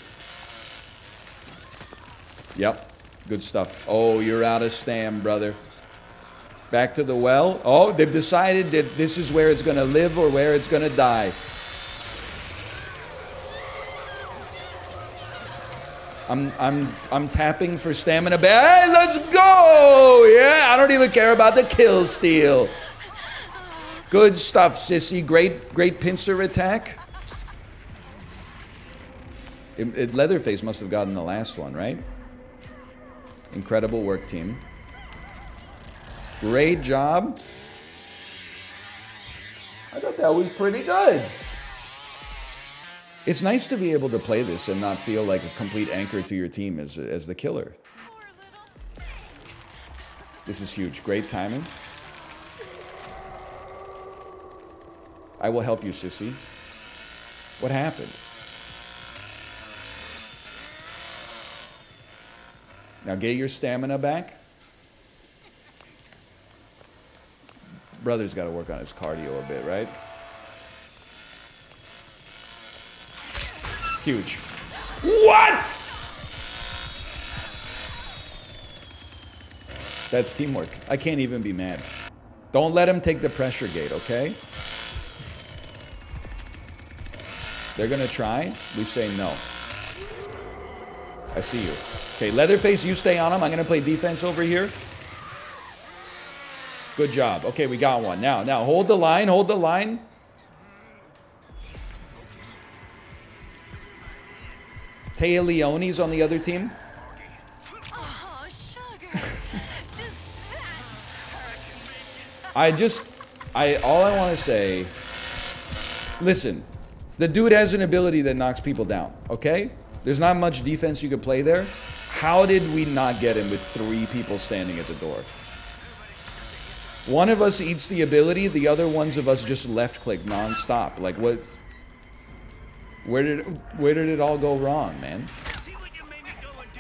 Yep. Good stuff. Oh, you're out of stam, brother. Back to the well. Oh, they've decided that this is where it's gonna live or where it's gonna die. I'm tapping for stamina. Hey, let's go! Yeah, I don't even care about the kill steal. Good stuff, sissy. Great pincer attack. Leatherface must have gotten the last one, right? Incredible work, team. Great job. I thought that was pretty good. It's nice to be able to play this and not feel like a complete anchor to your team as the killer. This is huge. Great timing. I will help you, sissy. What happened? Now get your stamina back. Brother's got to work on his cardio a bit, right? Huge. What? That's teamwork. I can't even be mad. Don't let him take the pressure gate, okay? They're gonna try. We say no. I see you. Okay, Leatherface, you stay on him. I'm gonna play defense over here. Good job. Okay, we got one. Now, hold the line, hold the line. Taya Leone's on the other team. Oh, sugar. All I want to say, listen, the dude has an ability that knocks people down, okay? There's not much defense you could play there. How did we not get him with 3 people standing at the door? One of us eats the ability, the other ones of us just left click non-stop. Like what? Where did it all go wrong, man? See what you made me go and do?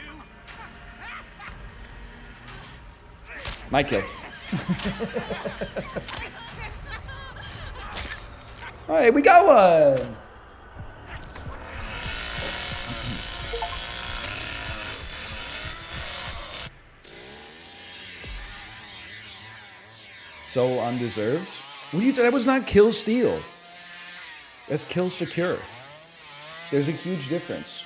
My kill. All right, we got one. So undeserved. What do you? That was not kill steal. That's kill secure. There's a huge difference.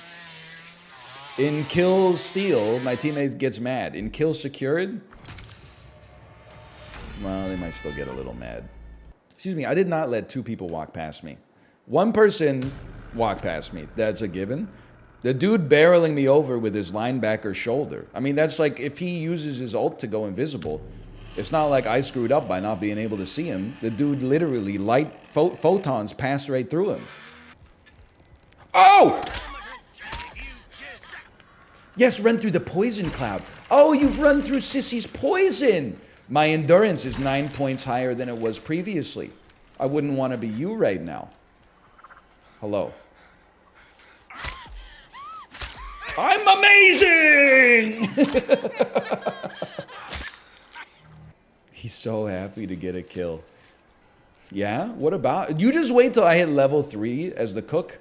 In kill steal, my teammate gets mad. In kill secured, well, they might still get a little mad. Excuse me, I did not let 2 people walk past me. 1 person walked past me. That's a given. The dude barreling me over with his linebacker shoulder. I mean, that's like if he uses his ult to go invisible. It's not like I screwed up by not being able to see him. The dude literally light photons passed right through him. Oh! Yes, run through the poison cloud. Oh, you've run through Sissy's poison. My endurance is 9 points higher than it was previously. I wouldn't want to be you right now. Hello. I'm amazing! He's so happy to get a kill. Yeah? What about... You just wait till I hit level 3 as the cook.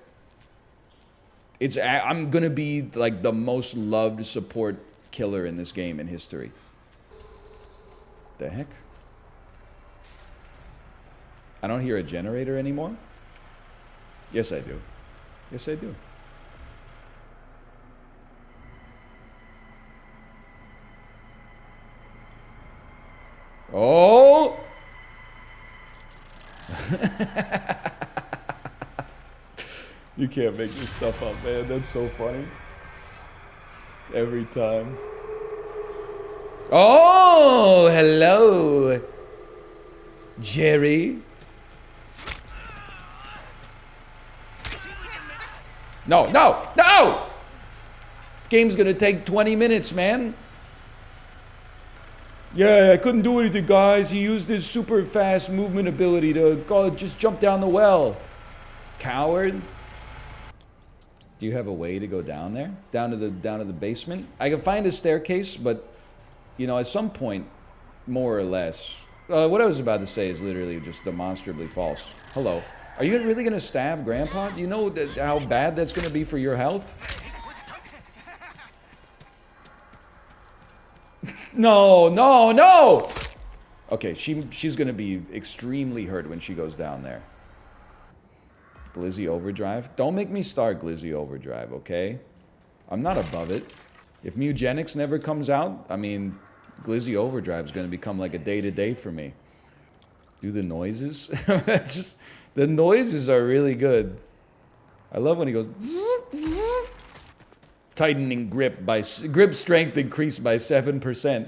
I'm gonna be like the most loved support killer in this game in history. The heck? I don't hear a generator anymore? Yes, I do. Yes, I do. Oh! You can't make this stuff up, man. That's so funny. Every time. Oh, hello, Jerry. No, no, no! This game's gonna take 20 minutes, man. Yeah, I couldn't do anything, guys. He used his super fast movement ability to go just jump down the well. Coward. Do you have a way to go down there? Down to the basement? I can find a staircase, but you know, at some point, more or less. What I was about to say is literally just demonstrably false. Hello. Are you really gonna stab Grandpa? Do you know how bad that's gonna be for your health? No, no, no! Okay, she's gonna be extremely hurt when she goes down there. Glizzy overdrive? Don't make me start glizzy overdrive, okay? I'm not above it. If Mugenics never comes out, I mean, glizzy overdrive is gonna become like a day-to-day for me. Do the noises? Just, the noises are really good. I love when he goes... Tightening grip by... Grip strength increased by 7%.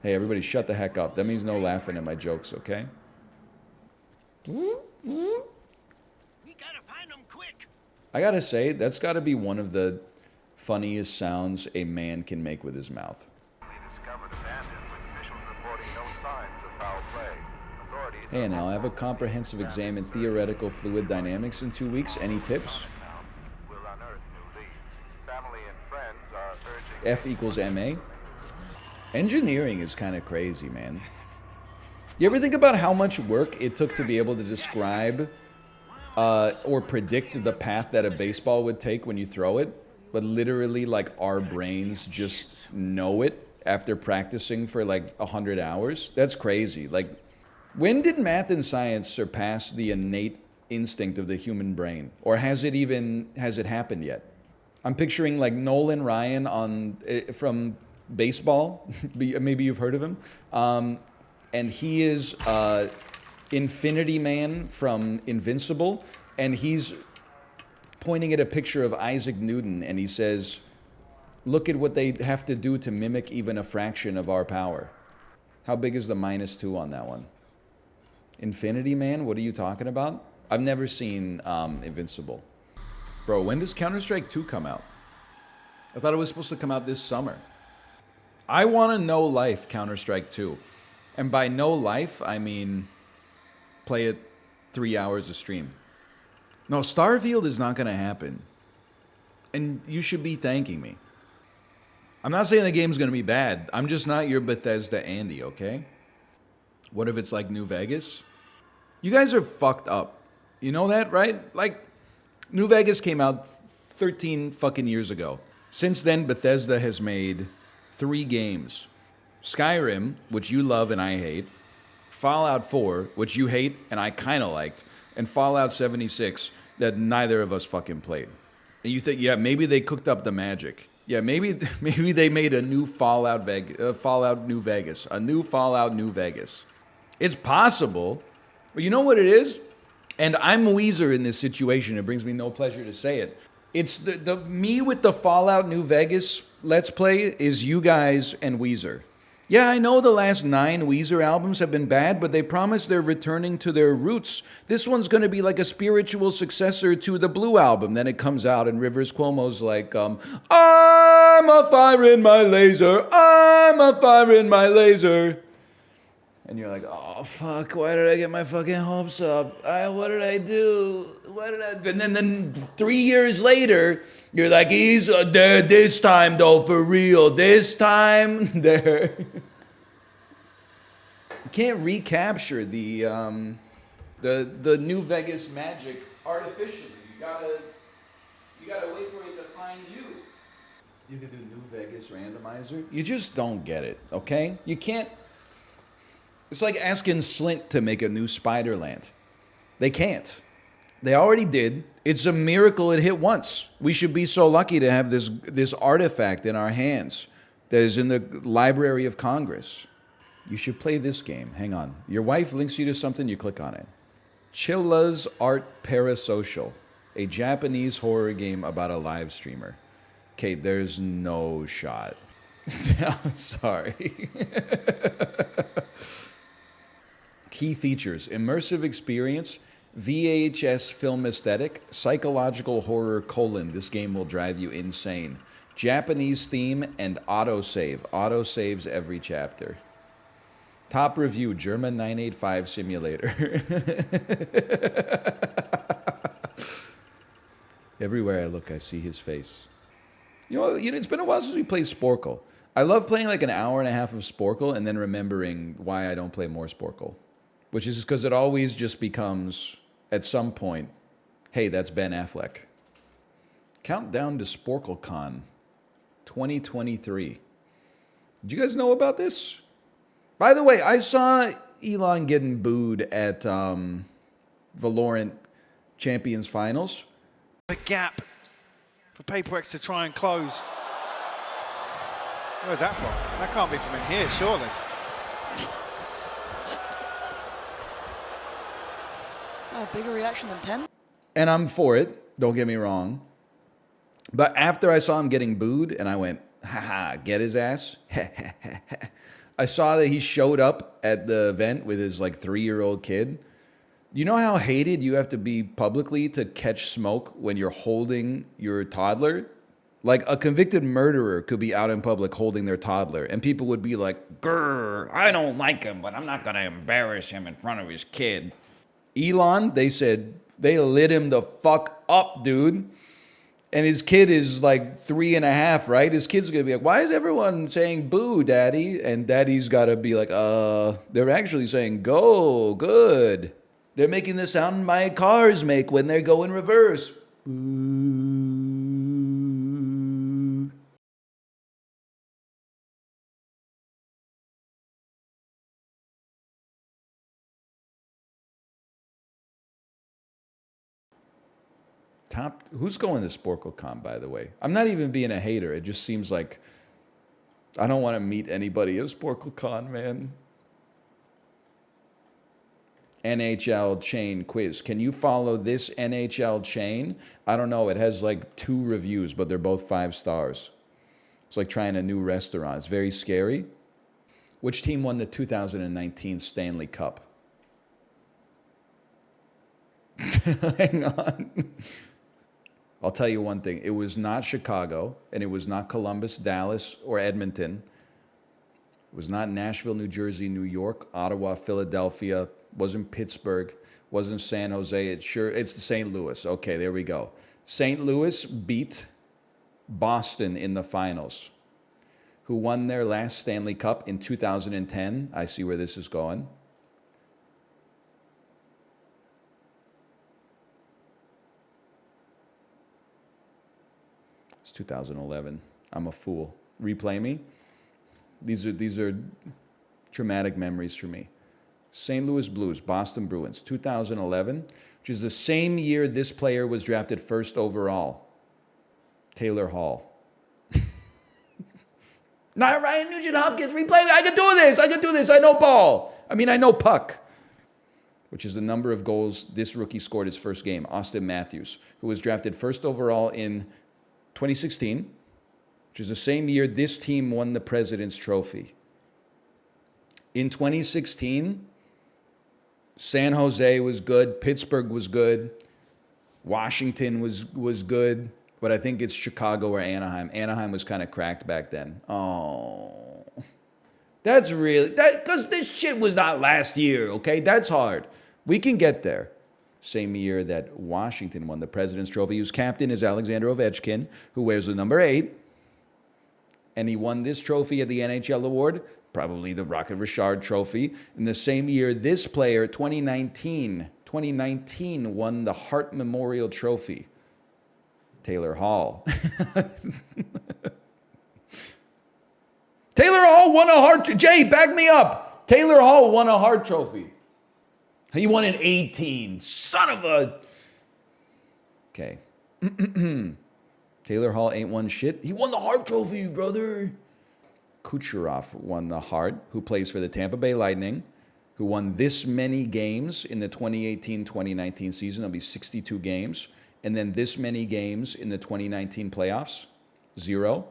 Hey, everybody shut the heck up. That means no laughing at my jokes, okay? We gotta find them quick. I gotta say, that's gotta be one of the funniest sounds a man can make with his mouth. Hey, now I have a comprehensive exam in theoretical fluid dynamics in 2 weeks. Any tips? F equals MA. Engineering is kind of crazy, man. You ever think about how much work it took to be able to describe or predict the path that a baseball would take when you throw it? But literally, like, our brains just know it after practicing for like 100 hours. That's crazy. Like, when did math and science surpass the innate instinct of the human brain? Or has it happened yet? I'm picturing like Nolan Ryan from baseball. Maybe you've heard of him. And he is Infinity Man from Invincible. And he's pointing at a picture of Isaac Newton. And he says, look at what they have to do to mimic even a fraction of our power. How big is the -2 on that one? Infinity Man? What are you talking about? I've never seen Invincible. Bro, when does Counter-Strike 2 come out? I thought it was supposed to come out this summer. I want to know life Counter-Strike 2. And by no life, I mean play it 3 hours a stream. No, Starfield is not going to happen. And you should be thanking me. I'm not saying the game's going to be bad. I'm just not your Bethesda Andy, okay? What if it's like New Vegas? You guys are fucked up. You know that, right? Like, New Vegas came out 13 fucking years ago. Since then, Bethesda has made 3 games. Skyrim, which you love and I hate. Fallout 4, which you hate and I kind of liked. And Fallout 76, that neither of us fucking played. And you think, yeah, maybe they cooked up the magic. Yeah, maybe they made a new Fallout New Vegas. A new Fallout New Vegas. It's possible. But you know what it is? And I'm Weezer in this situation. It brings me no pleasure to say it. It's the me with the Fallout New Vegas Let's Play is you guys and Weezer. Yeah, I know the last 9 Weezer albums have been bad, but they promise they're returning to their roots. This one's going to be like a spiritual successor to the Blue album. Then it comes out and Rivers Cuomo's like, I'm a fire in my laser, I'm a fire in my laser. And you're like, oh, fuck, why did I get my fucking hopes up? What did I do? And then 3 years later, you're like, he's there this time, though, for real. This time, there. You can't recapture the New Vegas magic artificially. You gotta wait for it to find you. You can do New Vegas randomizer. You just don't get it, okay? You can't. It's like asking Slint to make a new Spiderland. They can't. They already did. It's a miracle it hit once. We should be so lucky to have this artifact in our hands that is in the Library of Congress. You should play this game. Hang on. Your wife links you to something, you click on it. Chilla's Art Parasocial, a Japanese horror game about a live streamer. Okay, there's no shot. I'm sorry. Key features: immersive experience, VHS film aesthetic, psychological horror : this game will drive you insane. Japanese theme and autosave. Autosaves every chapter. Top review: German 985 simulator. Everywhere I look, I see his face. You know, it's been a while since we played Sporcle. I love playing like an hour and a half of Sporcle and then remembering why I don't play more Sporcle. Which is because it always just becomes, at some point, hey, that's Ben Affleck. Countdown to SporcleCon 2023. Did you guys know about this? By the way, I saw Elon getting booed at Valorant Champions Finals. The gap for Paperx to try and close. Where's that from? That can't be from in here, surely. Is that a bigger reaction than 10? And I'm for it, don't get me wrong. But after I saw him getting booed, and I went, haha, get his ass. I saw that he showed up at the event with his like 3-year-old kid. You know how hated you have to be publicly to catch smoke when you're holding your toddler? Like a convicted murderer could be out in public holding their toddler, and people would be like, grr, I don't like him, but I'm not gonna embarrass him in front of his kid. Elon, they said, they lit him the fuck up, dude. And his kid is like 3.5, right? His kid's gonna be like, why is everyone saying boo, daddy? And daddy's gotta be like, they're actually saying go, good. They're making the sound my cars make when they go in reverse. Boo. Who's going to SporcleCon, by the way? I'm not even being a hater. It just seems like I don't want to meet anybody at SporcleCon, man. NHL chain quiz. Can you follow this NHL chain? I don't know. It has like 2 reviews, but they're both 5 stars. It's like trying a new restaurant. It's very scary. Which team won the 2019 Stanley Cup? Hang on. I'll tell you one thing. It was not Chicago, and it was not Columbus, Dallas, or Edmonton. It was not Nashville, New Jersey, New York, Ottawa, Philadelphia. Wasn't Pittsburgh. Wasn't San Jose. It's St. Louis. Okay, there we go. St. Louis beat Boston in the finals, who won their last Stanley Cup in 2010. I see where this is going. It's 2011. I'm a fool. Replay me. These are traumatic memories for me. St. Louis Blues, Boston Bruins, 2011, which is the same year this player was drafted first overall. Taylor Hall. Not Ryan Nugent-Hopkins, replay me. I can do this. I know ball. I know puck. Which is the number of goals this rookie scored his first game. Austin Matthews, who was drafted first overall in 2016, which is the same year this team won the President's Trophy. In 2016, San Jose was good. Pittsburgh was good. Washington was good. But I think it's Chicago or Anaheim. Anaheim was kind of cracked back then. Oh. That's really... Because this shit was not last year, okay? That's hard. We can get there. Same year that Washington won the President's Trophy, whose captain is Alexander Ovechkin, who wears the number 8. And he won this trophy at the NHL Award, probably the Rocket Richard Trophy. In the same year, this player, 2019 won the Hart Memorial Trophy. Taylor Hall. Taylor Hall won a Hart... Jay, back me up. Taylor Hall won a Hart Trophy. He won in 18. Son of a... Okay. Taylor Hall ain't won shit. He won the Hart Trophy, brother. Kucherov won the Hart, who plays for the Tampa Bay Lightning, who won this many games in the 2018-2019 season. That'll be 62 games. And then this many games in the 2019 playoffs. 0.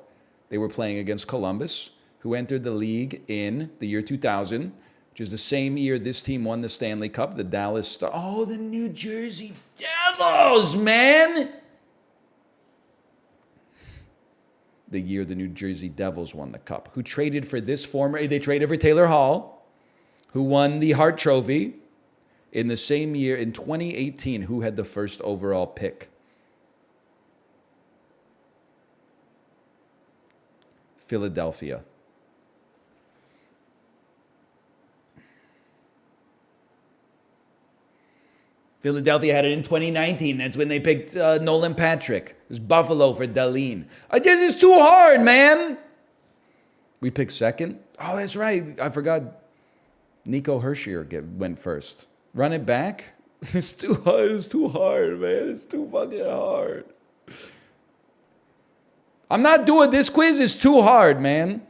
They were playing against Columbus, who entered the league in the year 2000, which is the same year this team won the Stanley Cup, the Dallas Star. Oh, the New Jersey Devils, man! The year the New Jersey Devils won the Cup, who traded for this former... They traded for Taylor Hall, who won the Hart Trophy. In the same year, in 2018, who had the first overall pick? Philadelphia. Philadelphia had it in 2019. That's when they picked Nolan Patrick. It was Buffalo for Dahlin. This is too hard, man. We picked second. Oh, that's right. I forgot. Nico Hershier went first. Run it back? It's too hard. It's too hard, man. It's too fucking hard. I'm not doing this quiz. It's too hard, man.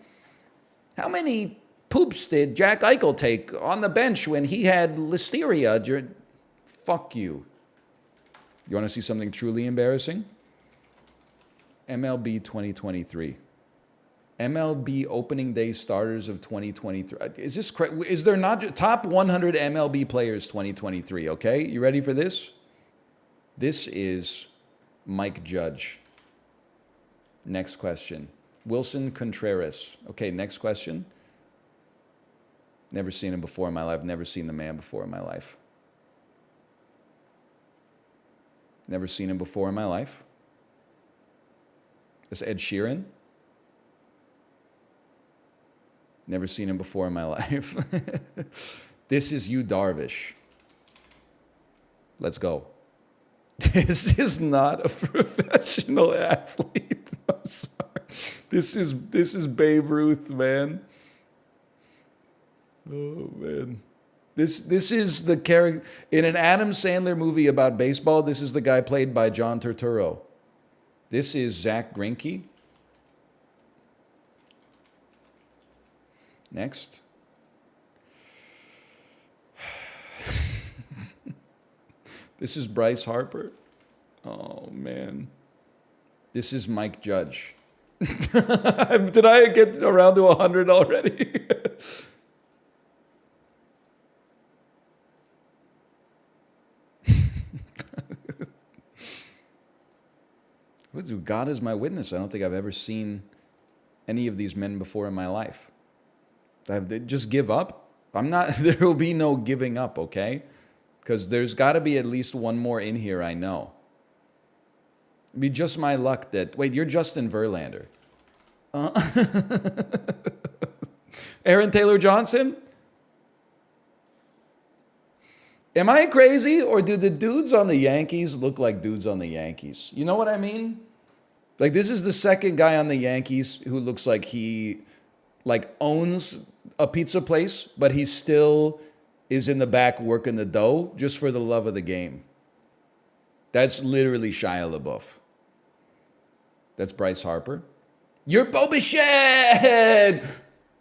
How many poops did Jack Eichel take on the bench when he had listeria? Fuck you. You want to see something truly embarrassing? MLB 2023. MLB opening day starters of 2023. Is this correct? Is there not top 100 MLB players 2023? Okay, you ready for this? This is Mike Judge. Next question. Wilson Contreras. Okay, next question. Never seen him before in my life. Never seen the man before in my life. Never seen him before in my life. It's Ed Sheeran. Never seen him before in my life. This is Yu Darvish. Let's go. This is not a professional athlete. I'm sorry. This is Babe Ruth, man. Oh man. This is the character in an Adam Sandler movie about baseball. This is the guy played by John Turturro. This is Zach Greinke. Next. This is Bryce Harper. Oh, man. This is Mike Judge. Did I get around to 100 already? God is my witness. I don't think I've ever seen any of these men before in my life. Just give up. There will be no giving up, okay? Because there's got to be at least one more in here I know. It'd be just my luck that... Wait, you're Justin Verlander. Aaron Taylor Johnson? Am I crazy, or do the dudes on the Yankees look like dudes on the Yankees? You know what I mean? Like, this is the second guy on the Yankees who looks like he like owns a pizza place, but he still is in the back working the dough just for the love of the game. That's literally Shia LaBeouf. That's Bryce Harper. You're Boba Shed!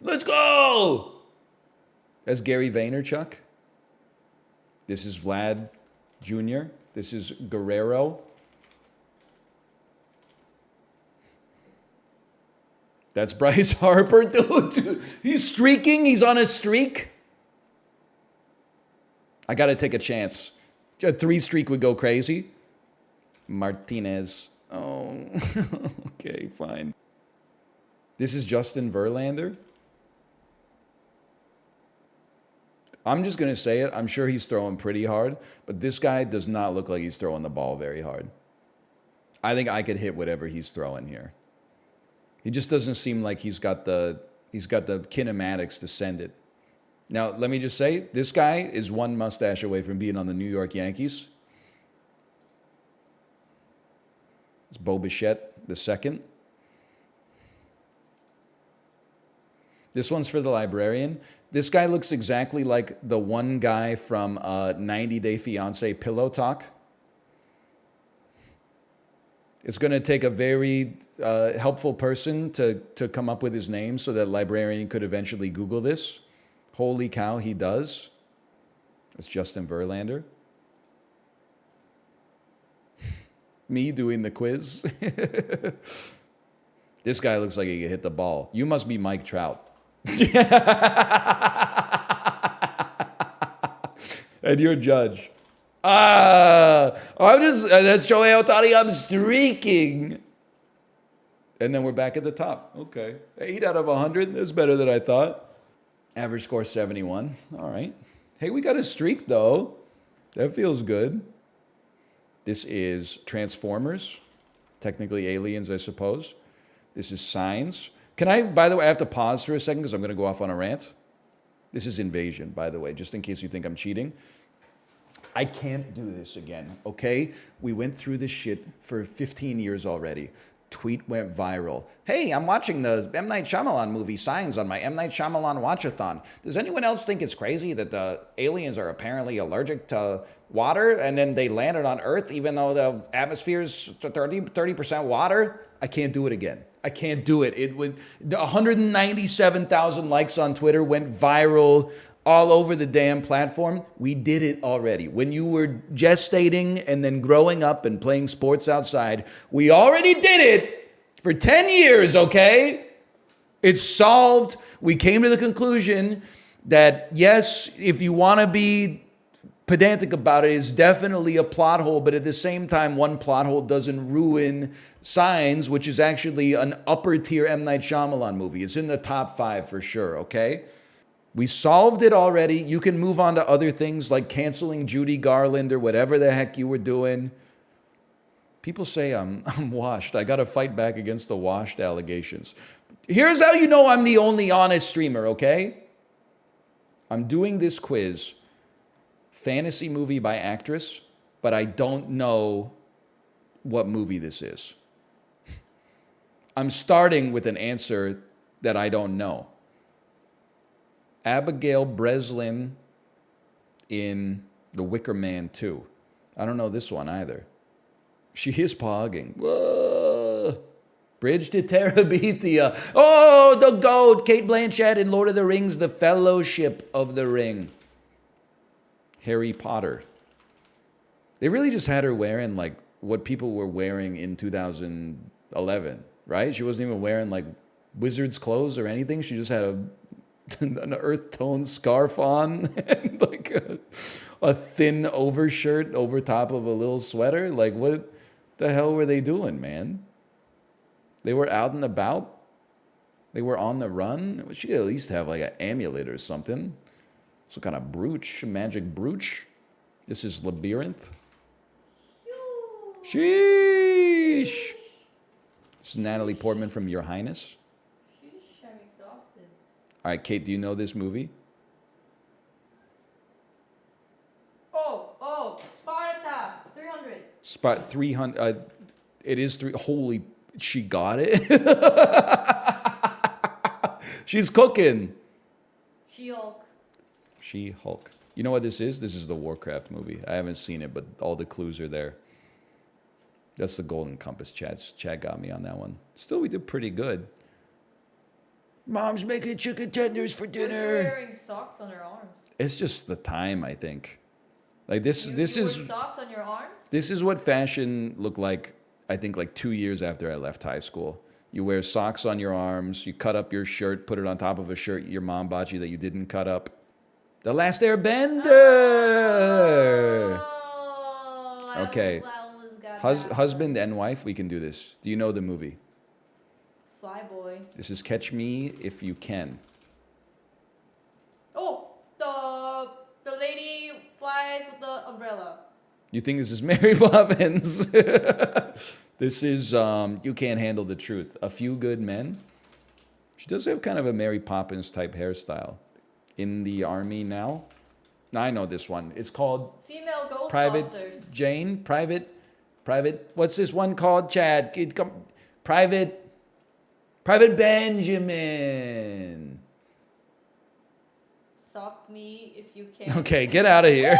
Let's go! That's Gary Vaynerchuk. This is Vlad Jr. This is Guerrero. That's Bryce Harper. Dude, he's streaking. He's on a streak. I got to take a chance. A 3 streak would go crazy. Martinez. Oh, okay, fine. This is Justin Verlander. I'm just going to say it. I'm sure he's throwing pretty hard, but this guy does not look like he's throwing the ball very hard. I think I could hit whatever he's throwing here. He just doesn't seem like he's got the kinematics to send it. Now, let me just say, this guy is one mustache away from being on the New York Yankees. It's Bo Bichette II. This one's for the librarian. This guy looks exactly like the one guy from 90 Day Fiancé Pillow Talk. It's going to take a very helpful person to come up with his name so that librarian could eventually Google this. Holy cow, he does. It's Justin Verlander. Me doing the quiz. This guy looks like he could hit the ball. You must be Mike Trout. And you're judge. That's Shohei Ohtani. I'm streaking. And then we're back at the top. Okay. 8 out of 100. That's better than I thought. Average score 71. All right. Hey, we got a streak, though. That feels good. This is Transformers. Technically aliens, I suppose. This is Signs. Can I, by the way, I have to pause for a second because I'm going to go off on a rant. This is Invasion, by the way, just in case you think I'm cheating. I can't do this again, okay? We went through this shit for 15 years already. Tweet went viral. Hey, I'm watching the M. Night Shyamalan movie Signs on my M. Night Shyamalan Watchathon. Does anyone else think it's crazy that the aliens are apparently allergic to water and then they landed on Earth even though the atmosphere's 30% water? I can't do it again. I can't do it. It would 197,000 likes on Twitter, went viral all over the damn platform. We did it already. When you were gestating and then growing up and playing sports outside, we already did it for 10 years, okay? It's solved. We came to the conclusion that, yes, if you want to be pedantic about it, it's definitely a plot hole, but at the same time, one plot hole doesn't ruin Signs, which is actually an upper tier M. Night Shyamalan movie. It's in the top 5 for sure, okay? We solved it already. You can move on to other things like canceling Judy Garland or whatever the heck you were doing. People say I'm washed. I got to fight back against the washed allegations. Here's how you know I'm the only honest streamer, okay? I'm doing this quiz, fantasy movie by actress, but I don't know what movie this is. I'm starting with an answer that I don't know. Abigail Breslin in The Wicker Man 2. I don't know this one either. She is pogging. Whoa. Bridge to Terabithia. Oh, the GOAT. Kate Blanchett in Lord of the Rings, The Fellowship of the Ring. Harry Potter. They really just had her wearing like what people were wearing in 2011, right? She wasn't even wearing like wizard's clothes or anything. She just had an earth tone scarf on and like a thin overshirt over top of a little sweater. Like, what the hell were they doing, man? They were out and about. They were on the run. She could at least have like an amulet or something. Some kind of brooch, magic brooch. This is Labyrinth. Sheesh. This is Natalie Portman from Your Highness. Sheesh, I'm exhausted. All right, Kate, do you know this movie? Oh, Sparta, 300. Spot 300. It is 3. Holy, she got it. She's cooking. She-Hulk. She-Hulk. You know what this is? This is the Warcraft movie. I haven't seen it, but all the clues are there. That's the Golden Compass, Chad. Chad got me on that one. Still, we did pretty good. Mom's making chicken tenders for Who's dinner. wearing socks on her arms? It's just the time, I think. Like this You is wear socks on your arms? this is what fashion looked like, I think, like 2 years after I left high school. You wear socks on your arms, you cut up your shirt, put it on top of a shirt your mom bought you that you didn't cut up. The Last Airbender! Oh, Okay. I almost got that. Husband and wife, we can do this. Do you know the movie? Flyboy. This is Catch Me If You Can. Oh, the lady flies with the umbrella. You think this is Mary Poppins? This is You Can't Handle the Truth. A Few Good Men. She does have kind of a Mary Poppins type hairstyle. In the Army Now. Now I know this one. It's called Female Ghostbusters. Private Jane. Private. What's this one called? Chad. Private Benjamin. Sock me if you can. Okay, get out of here.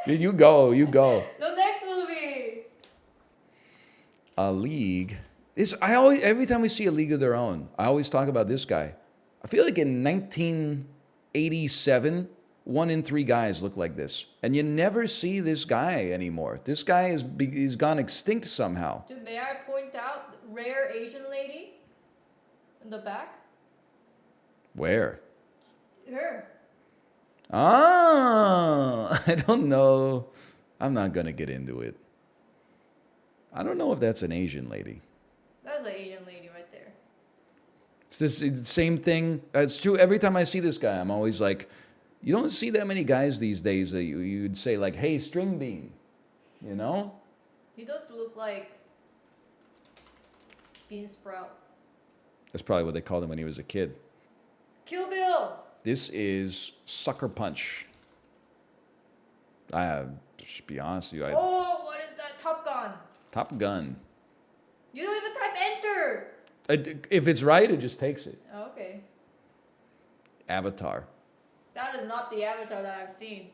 You go. The next movie. A League. Every time we see A League of Their Own, I always talk about this guy. I feel like in 1987, 1 in 3 guys look like this, and you never see this guy anymore. This guy he's gone extinct somehow. Dude, may I point out rare Asian lady in the back? Where? Her. Ah, I don't know. I'm not gonna get into it. I don't know if that's an Asian lady. That's an Asian lady right there. It's the same thing. It's true. Every time I see this guy, I'm always like, you don't see that many guys these days that you'd say like, hey, string bean, you know? He does look like Bean Sprout. That's probably what they called him when he was a kid. Kill Bill. This is Sucker Punch. To be honest with you, Oh, what is that? Top Gun. Top Gun. You don't even type enter. If it's right, it just takes it. Oh, okay. Avatar. That is not the Avatar that I've seen.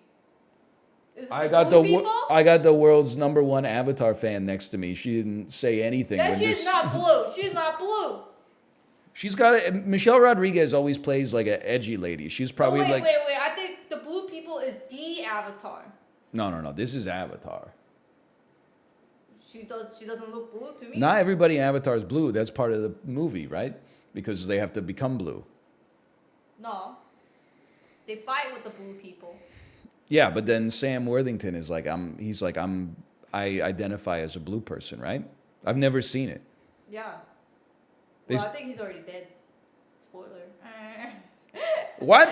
Is it I the got blue people? I got the world's #1 Avatar fan next to me. She didn't say anything. That when she's not blue. She's not blue. She's got Michelle Rodriguez always plays like an edgy lady. She's probably wait. like. I think the blue people is the Avatar. No. This is Avatar. She doesn't look blue to me. Not everybody in Avatar is blue. That's part of the movie, right? Because they have to become blue. No. They fight with the blue people. Yeah, but then Sam Worthington is like, I identify as a blue person, right? I've never seen it. Yeah. They Well, s- I think he's already dead. Spoiler. What?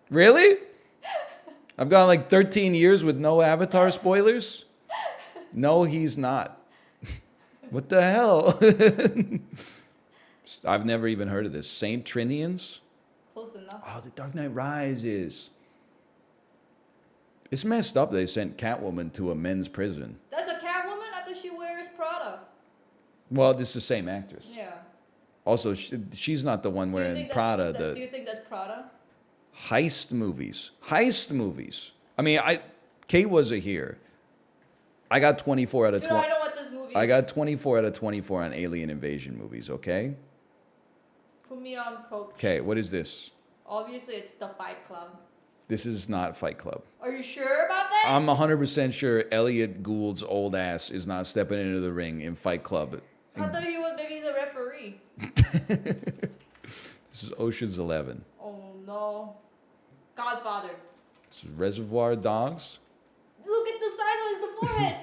Really? I've gone like 13 years with no Avatar spoilers? No, he's not. What the hell? I've never even heard of this. Saint Trinians? Close enough. Oh, The Dark Knight Rises. It's messed up they sent Catwoman to a men's prison. That's a Catwoman? I thought she wears Prada. Well, this is the same actress. Yeah. Also, she's not the one Do you wearing think Prada. do you think that's Prada? Heist movies. I mean, Kate wasn't here. I got 24 out of Dude, 20. I know what this movie is. I got 24 out of 24 on alien invasion movies, okay? Put me on coach. Okay, what is this? Obviously, it's the Fight Club. This is not Fight Club. Are you sure about that? I'm 100% sure Elliot Gould's old ass is not stepping into the ring in Fight Club. I thought maybe he's a referee. This is Ocean's 11. Oh no. Godfather. This is Reservoir Dogs. Look at the size of his forehead.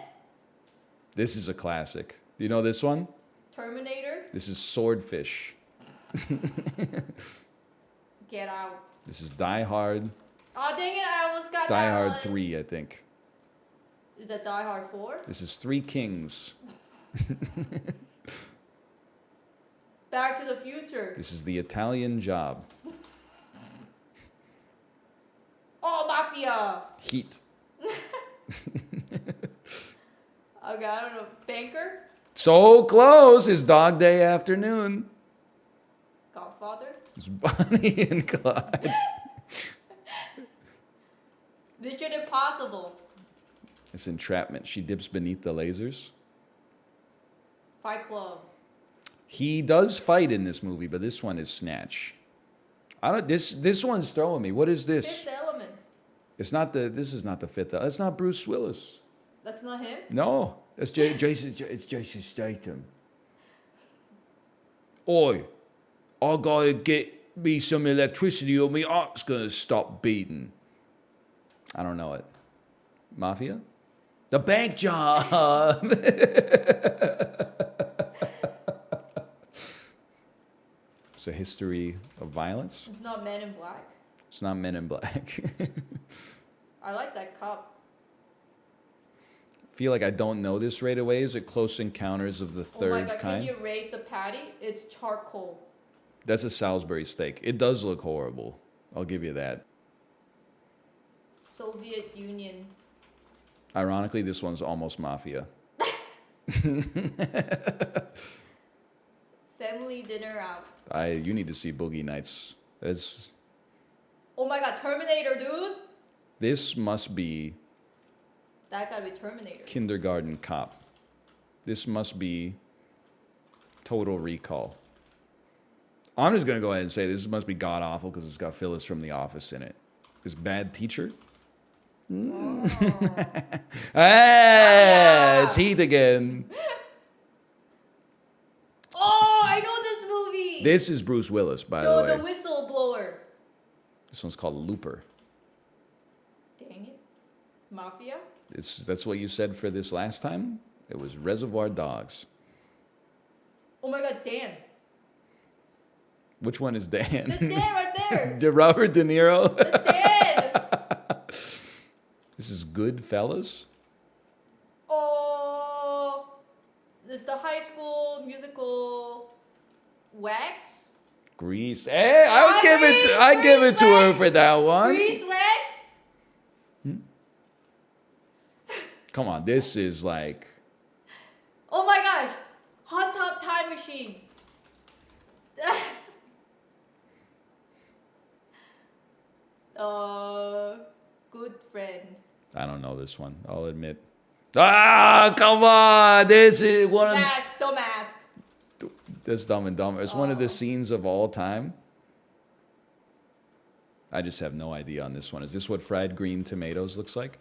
This is a classic. Do you know this one? Terminator. This is Swordfish. Get out. This is Die Hard. Oh dang it! I almost got Die that Hard one. 3, I think. Is that Die Hard 4? This is Three Kings. Back to the Future. This is The Italian Job. Oh, Mafia. Heat. Okay, I don't know. Banker. So close. It's Dog Day Afternoon. Godfather? It's Bonnie and Clyde. Mission Impossible. It's Entrapment. She dips beneath the lasers. Fight Club. He does fight in this movie, but this one is Snatch. I don't. This one's throwing me. What is this? Fifth Element. It's not the. This is not the fifth. That's not Bruce Willis. That's not him? No, that's Jason. It's Jason Statham. Oi, I gotta get me some electricity or my heart's gonna stop beating. I don't know it. Mafia? The bank job. It's a history of violence. It's not Men in Black. It's not Men in Black. I like that cop. Feel like I don't know this right away. Is it Close Encounters of the Oh my Third god, Kind? can you rate the patty? It's charcoal. That's a Salisbury steak. It does look horrible. I'll give you that. Soviet Union. Ironically, this one's almost Mafia. Family dinner out. You need to see Boogie Nights. That's. Oh my god, Terminator, dude! This must be That gotta be Terminator. Kindergarten Cop. This must be Total Recall. I'm just gonna go ahead and say this must be god awful because it's got Phyllis from The Office in it. This Bad Teacher. Oh. Ah, it's Heat again. Oh, I know this movie! This is Bruce Willis, by the No, way. the whistleblower. This one's called Looper. Dang it. Mafia? That's what you said for this last time? It was Reservoir Dogs. Oh my god, it's Dan. Which one is Dan? That's Dan right there. Robert De Niro? That's Dan. This is Goodfellas? Oh, this is the High School Musical Wax. Grease. Hey, I give it to her for that one. Grease Wax. Come on, this is like Oh my gosh, Hot Top Time Machine. Good friend. I don't know this one, I'll admit. Ah, come on. This is one of Mask, don't mask. That's Dumb and Dumber. It's one of the scenes of all time. I just have no idea on this one. Is this what fried green tomatoes looks like?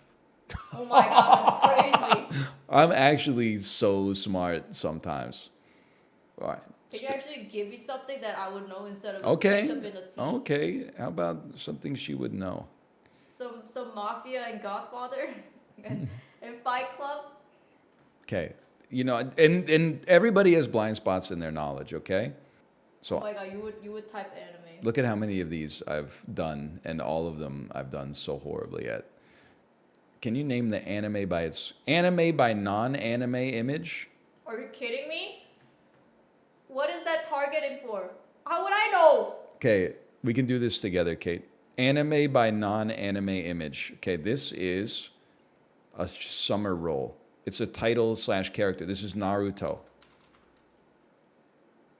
Oh my god, that's crazy. I'm actually so smart sometimes. All right. Can you actually give me something that I would know instead of Okay. ketchup in a scene? Okay. How about something she would know? Some Mafia and Godfather and Fight Club. Okay. You know, and everybody has blind spots in their knowledge, okay? So Oh my god, you would type anime. look at how many of these I've done, and all of them I've done so horribly at. Can you name the anime by non-anime image? Are you kidding me? What is that targeted for? How would I know? Okay, we can do this together, Kate. Anime by non-anime image. Okay, this is a summer roll. It's a title / character. This is Naruto.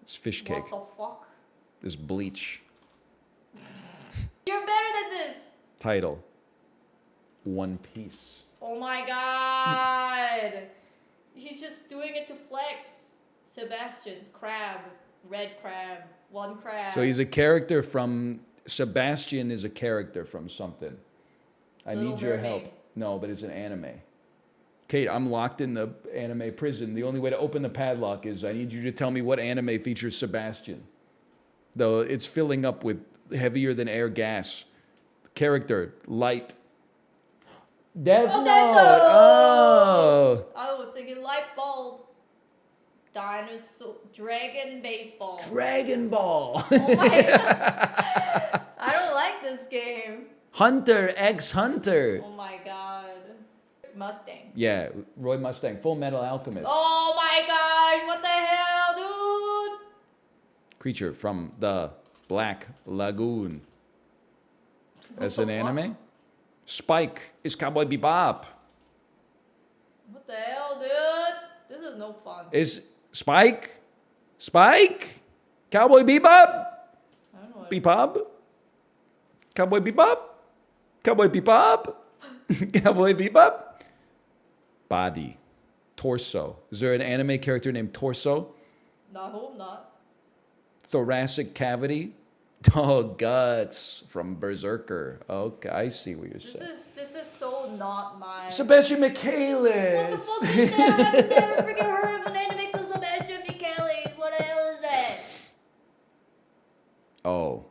It's Fish Cake. What the fuck? This is Bleach. You're better than this. Title. One Piece. Oh my god. He's just doing it to flex. Sebastian, crab, red crab, one crab. So he's a character from... Sebastian is a character from something. I Little need your Mermaid. help. No, but it's an anime. Kate, I'm locked in the anime prison. The only way to open the padlock is I need you to tell me what anime features Sebastian. Though it's filling up with heavier than air gas. Character, light. Death Oh, Note! Death Note! Oh! I was thinking light bulb. Dinosaur, dragon baseball. Dragon Ball! Oh my god. I don't like this game. Hunter x Hunter! Oh my god. Mustang. Yeah, Roy Mustang, Full Metal Alchemist. Oh my gosh, what the hell, dude? Creature from the Black Lagoon. That's an anime? Spike is Cowboy Bebop. What the hell, dude? This is no fun. Spike? Spike? Cowboy Bebop? I don't know. Bebop? Cowboy Bebop? Cowboy Bebop? Cowboy Bebop? Body. Torso. Is there an anime character named Torso? No, I hope not. Thoracic cavity? Oh, guts from Berserker. Okay, I see what you're saying. This is so not my. Sebastian What the Michaelis. fuck is that? I've never freaking heard of an anime called Sebastian Michaelis. What the hell is that? Oh,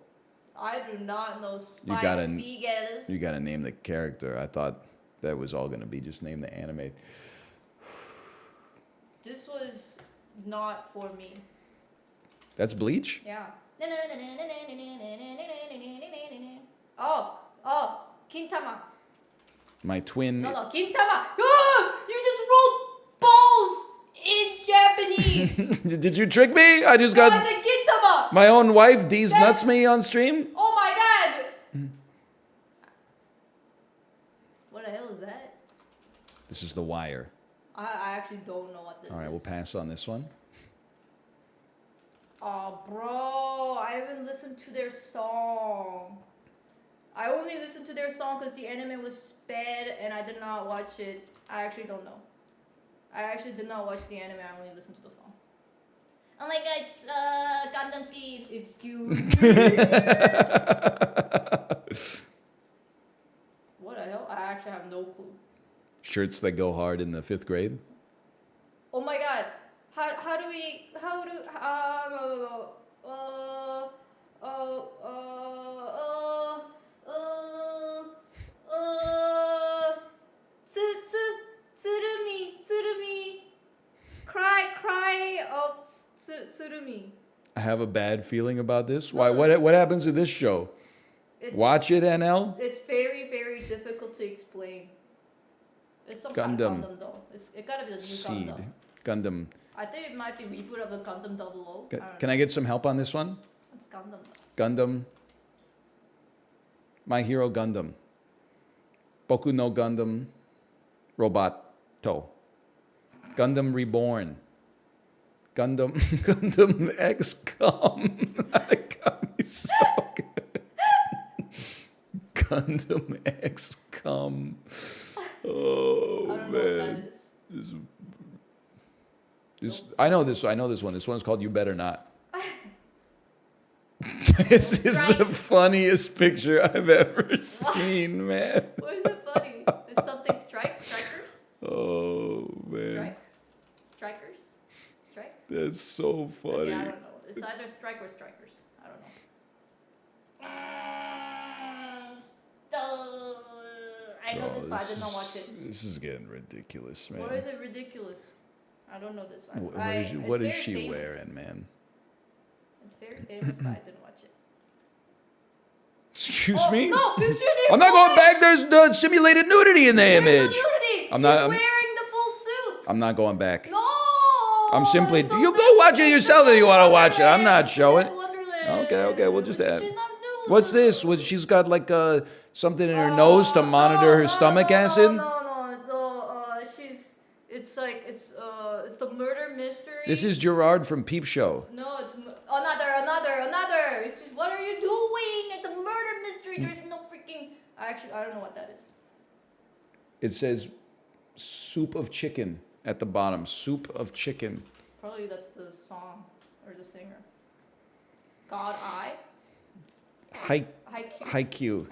I do not know Spike gotta- Spiegel. you gotta name the character. I thought that was all gonna be just name the anime. This was not for me. That's Bleach? Yeah. Oh, Kintama. My twin. No, Kintama. Oh, you just wrote balls in Japanese. Did you trick me? I just No, I got said Kintama. my own wife D's That's- nuts me on stream. Oh my god. What the hell is that? This is The Wire. I actually don't know what this All right, is. we'll pass on this one. Oh, bro, I haven't listened to their song. I only listened to their song because the anime was bad and I did not watch it. I actually don't know. I actually did not watch the anime. I only listened to the song. Oh my god, it's Gundam Seed. Excuse me. What the hell? I actually have no clue. Shirts that go hard in the 5th grade. Oh my god. How do we Tsurumi cry of Tsurumi. I have a bad feeling about this. Why? What happens to this show? Watch it, NL. It's very, very difficult to explain. It's some Gundam. kind of Gundam though. It gotta be the new Seed. Gundam. Gundam. I think it might be reboot of the Gundam 00. Can I get some help on this one? It's Gundam though. Gundam. My Hero Gundam. Boku no Gundam. Roboto. Gundam Reborn. Gundam Gundam XCOM. That got me so good. Gundam XCOM. Oh I don't know what man. that is. I know this one. This one's called You Better Not. This is the Strike. funniest picture I've ever seen, man. Why is it funny? Is something strikers? Oh man. Strikers? Strike? That's so funny. Yeah, I don't know. It's either strike or strikers. I don't know. I know this, but I did not watch it. This is getting ridiculous, man. Why is it ridiculous? I don't know this one. What is It's she very famous. wearing, man? It's very famous, but I didn't watch it. Excuse Oh, me? no, you shouldn't I'm not hold going it. back. There's the simulated nudity in the There's no image. nudity. I'm She's not- I'm- wearing the full suit. I'm not going back. No. I'm simply. it's not You that- go watch it it's yourself if you want to watch it. I'm not Wonderland. showing. It's Wonderland. Okay, we'll just add. She's not nude. What's this? She's got like something in her nose to monitor her stomach acid? No. It's like it's a murder mystery. This is Gerard from Peep Show. No, it's another. It's just, what are you doing? It's a murder mystery. There's no freaking. I don't know what that is. It says soup of chicken at the bottom. Soup of chicken. Probably that's the song or the singer. God Eye. Haikyuu.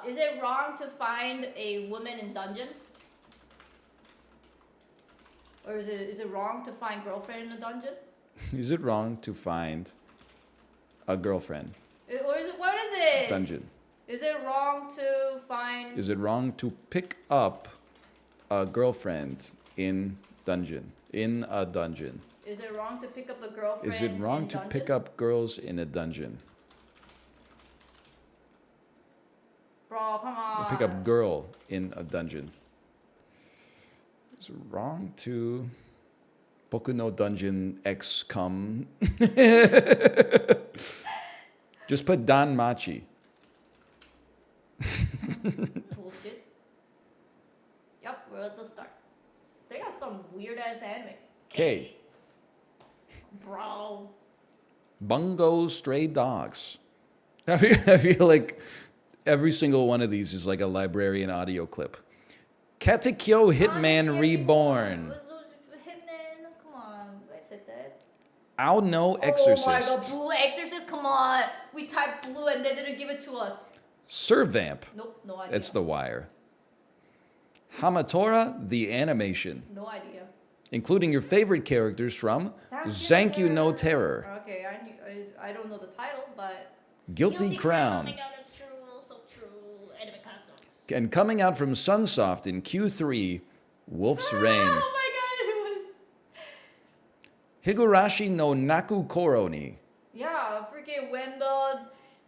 Is it wrong to find a woman in dungeon? Or is it wrong to find girlfriend in a dungeon? Is it wrong to find a girlfriend? Or is it, what is it? Dungeon. Is it wrong to find... Is it wrong to pick up a girlfriend in dungeon? In a dungeon. Is it wrong to pick up a girlfriend Is it wrong in to dungeon? pick up girls in a dungeon? Bro, come on. Pick up girl in a dungeon. Is it wrong to Boku no Dungeon X come? Just put Dan Machi. Bullshit. Yep, we're at the start. K. Bro. Bungo Stray Dogs. I feel like every single one of these is like a librarian audio clip. Katekyo Hitman Reborn. Hitman, come on. I said that. Ao No Oh my god, Exorcist. Blue Exorcist, come on. We typed blue and they didn't give it to us. Survamp. Nope, no idea. That's The Wire. Hamatora, the animation. No idea. Including your favorite characters from Zanku no Terror. Okay, I don't know the title, but... Guilty Oh Crown. my god, that's true. So true. Anime kind of sucks. And coming out from Sunsoft in Q3, Wolf's Rain. Oh my god, it was... Higurashi no Naku Koroni. Yeah, freaking when the...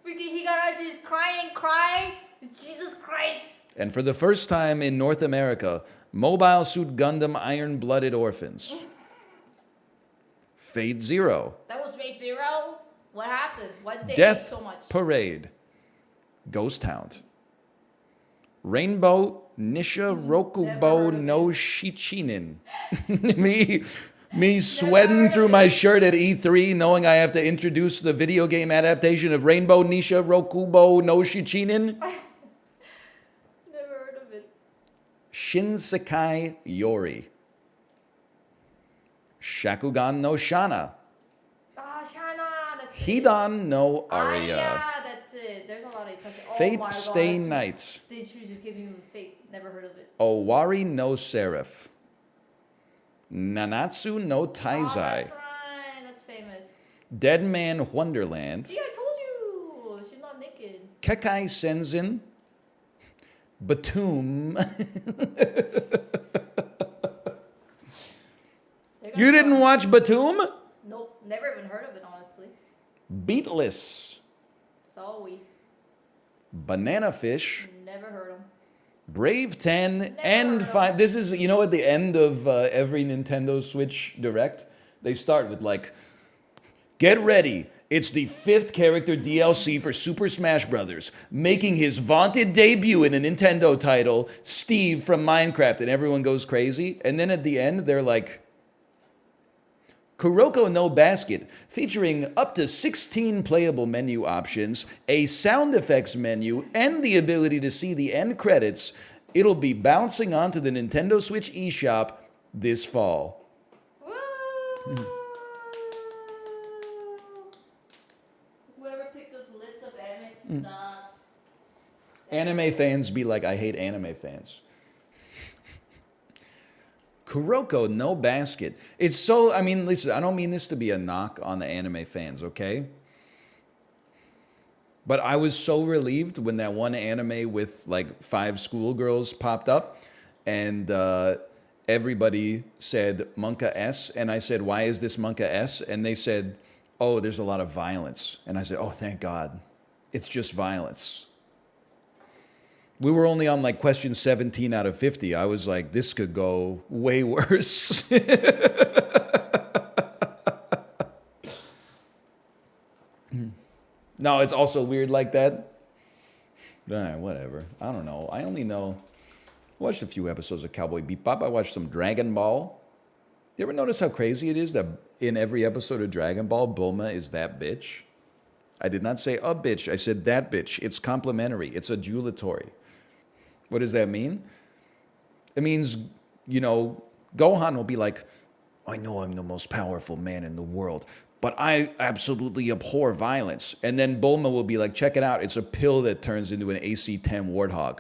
Freaking Higurashi is cry. Jesus Christ. And for the first time in North America, Mobile Suit Gundam Iron-Blooded Orphans. Fate Zero. That was Phase Zero? What happened? Why did they hate Death so much? Parade. Ghost Hound. Rainbow Nisha Rokubo no Shichinin. Me sweating through my shirt at E3 knowing I have to introduce the video game adaptation of Rainbow Nisha Rokubo no Shichinin. Never heard of it. Shinsekai Yori. Shakugan no Shana. Ah, Shana, that's it. Hidan no Aria. Yeah, that's it. There's a lot of Itachi. Oh Fate my God, Stay that's- Nights. They should just give you Fate. Never heard of it. Owari no Seraph. Nanatsu no Oh, Taizai. that's right. That's famous. Dead Man Wonderland. See, I told you. She's not naked. Kekai Senzin. Batum. You didn't watch Batum? Nope. Never even heard of it, honestly. Beatless. So we Banana Fish. never heard them. Brave 10 Never and heard of 5. This is, you know, at the end of every Nintendo Switch Direct, they start with like, get ready. It's the 5th character DLC for Super Smash Bros. Making his vaunted debut in a Nintendo title, Steve from Minecraft, and everyone goes crazy. And then at the end, they're like, Kuroko no Basket, featuring up to 16 playable menu options, a sound effects menu, and the ability to see the end credits. It'll be bouncing onto the Nintendo Switch eShop this fall. Woo! Whoever picked this list of anime sucks. Anime fans be like, I hate anime fans. Kuroko no Basket. It's so, I mean, listen, I don't mean this to be a knock on the anime fans, okay? But I was so relieved when that one anime with like 5 schoolgirls popped up and everybody said Monka S. And I said, why is this Monka S? And they said, oh, there's a lot of violence. And I said, oh, thank God. It's just violence. We were only on like question 17 out of 50. I was like, this could go way worse. No, it's also weird like that. Whatever. I don't know. I only know. I watched a few episodes of Cowboy Bebop. I watched some Dragon Ball. You ever notice how crazy it is that in every episode of Dragon Ball, Bulma is that bitch? I did not say a bitch. I said that bitch. It's complimentary. It's adulatory. What does that mean? It means, you know, Gohan will be like, I know I'm the most powerful man in the world, but I absolutely abhor violence. And then Bulma will be like, check it out. It's a pill that turns into an AC-10 warthog.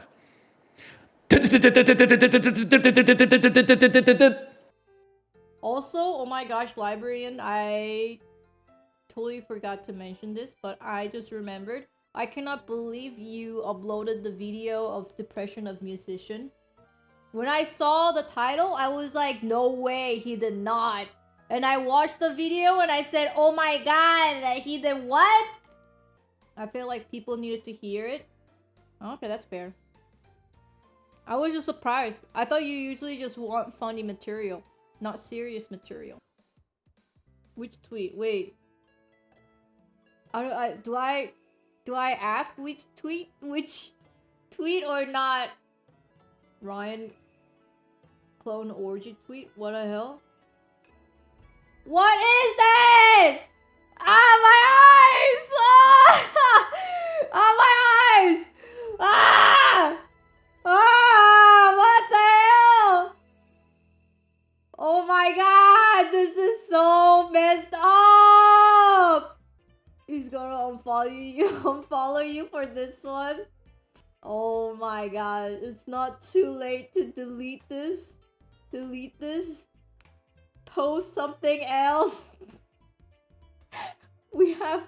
Also, oh my gosh, Librarian, I totally forgot to mention this, but I just remembered. I cannot believe you uploaded the video of Depression of Musician. When I saw the title, I was like, no way, he did not. And I watched the video and I said, oh my god, he did what? I feel like people needed to hear it. Okay, that's fair. I was just surprised. I thought you usually just want funny material, not serious material. Which tweet? Wait. Do I ask which tweet? Which tweet or not? Ryan clone orgy tweet? What the hell? What is that? Ah, my eyes! Ah, ah my eyes! Ah! Ah! What the hell? Oh my god, this is so messed up! He's gonna unfollow you for this one. Oh my god, it's not too late to delete this. Delete this. Post something else. We have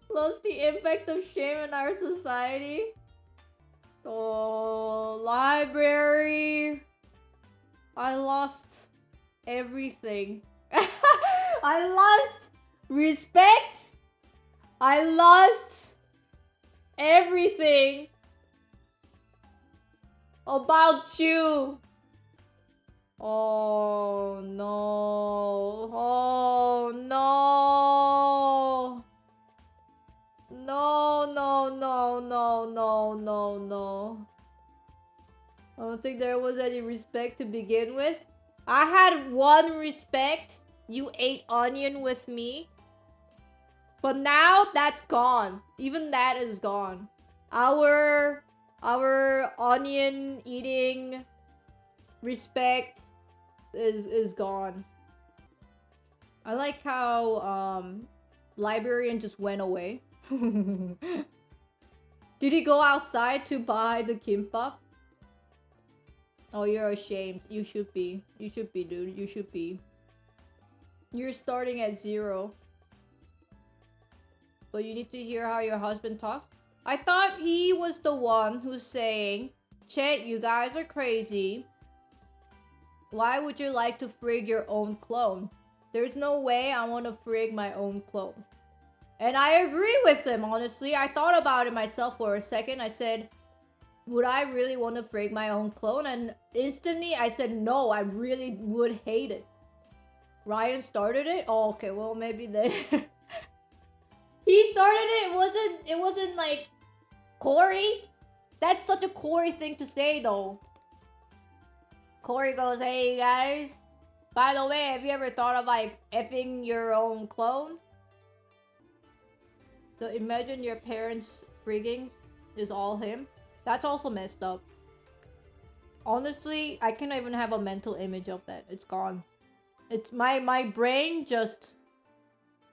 lost the impact of shame in our society. Oh, library. I lost everything. I lost respect. I lost everything about you. Oh no. Oh no. No, no, no, no, no, no, no. I don't think there was any respect to begin with. I had one respect. You ate onion with me. But now that's gone. Even that is gone. Our onion eating respect is gone. I like how librarian just went away. Did he go outside to buy the kimbap? Oh, you're ashamed. You should be. You should be, dude. You should be. You're starting at 0. But you need to hear how your husband talks. I thought he was the one who's saying, Chet, you guys are crazy. Why would you like to frig your own clone? There's no way I want to frig my own clone. And I agree with him, honestly. I thought about it myself for a second. I said, would I really want to frig my own clone? And instantly I said, no, I really would hate it. Ryan started it? Oh, okay, well, maybe then. He started it. It wasn't like Corey. That's such a Corey thing to say, though. Corey goes, hey, you guys. By the way, have you ever thought of, like, effing your own clone? So imagine your parents frigging is all him. That's also messed up. Honestly, I can't even have a mental image of that. It's gone. It's my brain just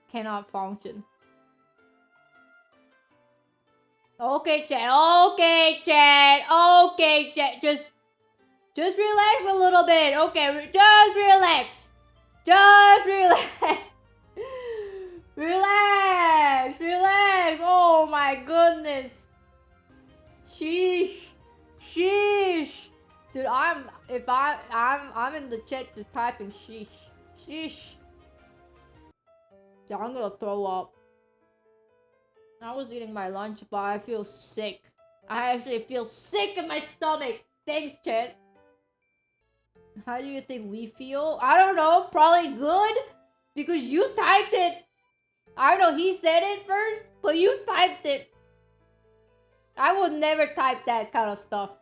cannot function. Okay, chat. Okay, chat. Okay, chat. Just relax a little bit. Okay, just relax. Just relax. Relax, relax. Oh my goodness. Sheesh. Sheesh. Dude, I'm in the chat just typing sheesh. Sheesh. Yeah, I'm gonna throw up. I was eating my lunch, but I feel sick. I actually feel sick in my stomach. Thanks, chat. How do you think we feel? I don't know. Probably good. Because you typed it. I don't know, he said it first, but you typed it. I would never type that kind of stuff.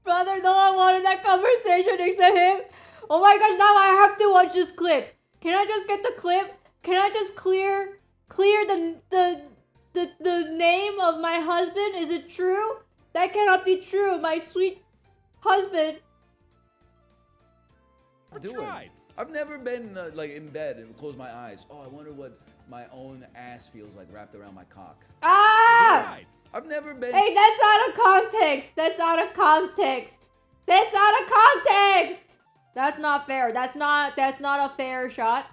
Brother, no one wanted that conversation except him. Oh my gosh, now I have to watch this clip. Can I just get the clip? Can I just clear the name of my husband? Is it true? That cannot be true. My sweet husband. I've never been like in bed and close my eyes. Oh, I wonder what my own ass feels like wrapped around my cock. Ah! I've never been. Hey, that's out of context. That's out of context. That's out of context. That's not fair. That's not a fair shot.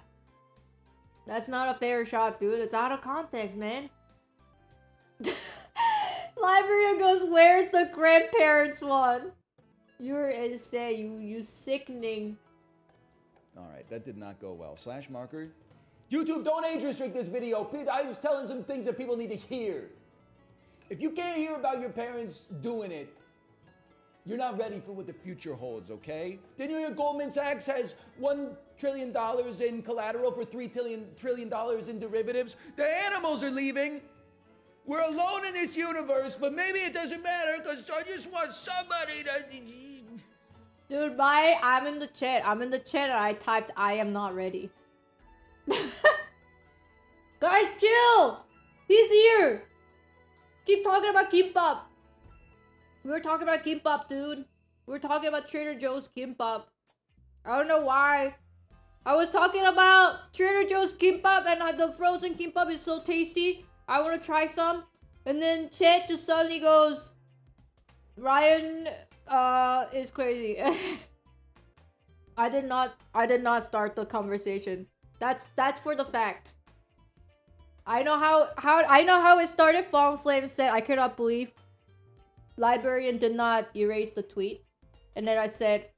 That's not a fair shot, dude. It's out of context, man. Librarian goes, where's the grandparents one? You're insane. You sickening. Alright, that did not go well. Slash marker. YouTube, don't age restrict this video. I was telling some things that people need to hear. If you can't hear about your parents doing it, you're not ready for what the future holds, okay? Did you hear Goldman Sachs has $1 trillion in collateral for $3 trillion in derivatives? The animals are leaving. We're alone in this universe, but maybe it doesn't matter because I just want somebody to. Dude, I'm in the chat. I'm in the chat and I typed I am not ready. Guys, chill! He's here! Keep talking about kimbap. We were talking about kimbap, dude. We were talking about Trader Joe's kimbap. I don't know why. I was talking about Trader Joe's kimbap and the frozen kimbap is so tasty. I want to try some. And then Chet just suddenly goes, Ryan is crazy. I did not start the conversation. That's for the fact. I know how it started. Fallen Flame said, I cannot believe Librarian did not erase the tweet. And then I said,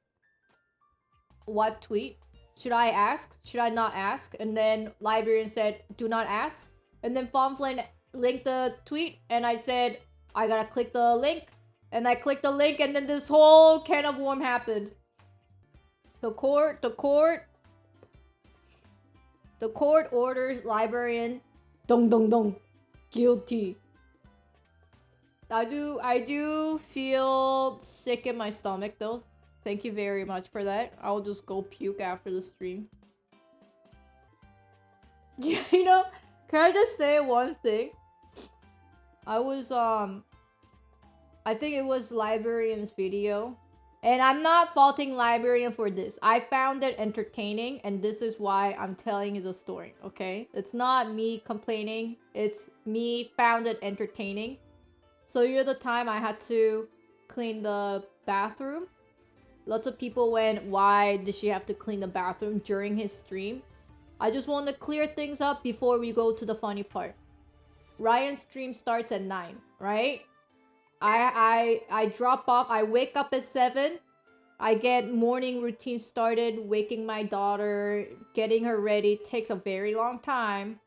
what tweet? Should I ask? Should I not ask? And then Librarian said, do not ask. And then Fallen Flame linked the tweet and I said, I gotta click the link. And I clicked the link and then this whole can of worm happened. The court orders Librarian dong dong dong guilty. I do feel sick in my stomach though. Thank you very much for that. I'll just go puke after the stream. You know, can I just say one thing? I was I think it was Librarian's video. And I'm not faulting Librarian for this. I found it entertaining, and this is why I'm telling you the story, okay? It's not me complaining. It's me found it entertaining. So you're the time I had to clean the bathroom. Lots of people went, why did she have to clean the bathroom during his stream? I just want to clear things up before we go to the funny part. Ryan's stream starts at 9, right? I drop off. I wake up at 7. I get morning routine started, waking my daughter, getting her ready. Takes a very long time.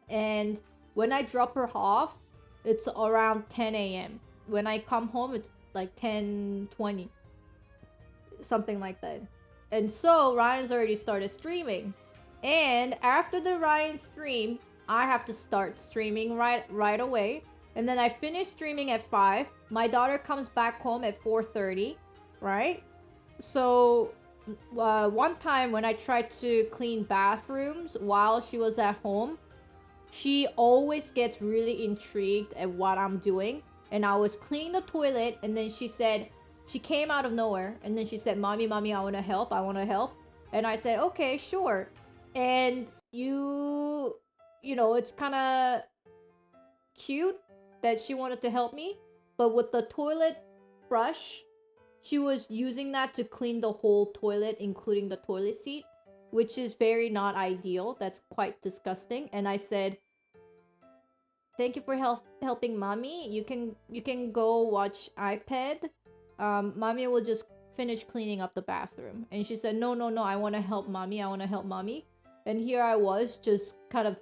And when I drop her off, it's around 10 a.m. When I come home, it's like 10:20. Something like that. And so Ryan's already started streaming. And after the Ryan stream, I have to start streaming right away. And then I finish streaming at 5. My daughter comes back home at 4:30, right? So one time when I tried to clean bathrooms while she was at home, she always gets really intrigued at what I'm doing. And I was cleaning the toilet and then she said, she came out of nowhere and then she said, Mommy, I want to help. And I said, okay, sure. And you know, it's kind of cute that she wanted to help me, but with the toilet brush, she was using that to clean the whole toilet, including the toilet seat, which is very not ideal. That's quite disgusting. And I said, thank you for helping Mommy. You can go watch iPad. Mommy will just finish cleaning up the bathroom. And she said, no, I want to help Mommy. And here I was just kind of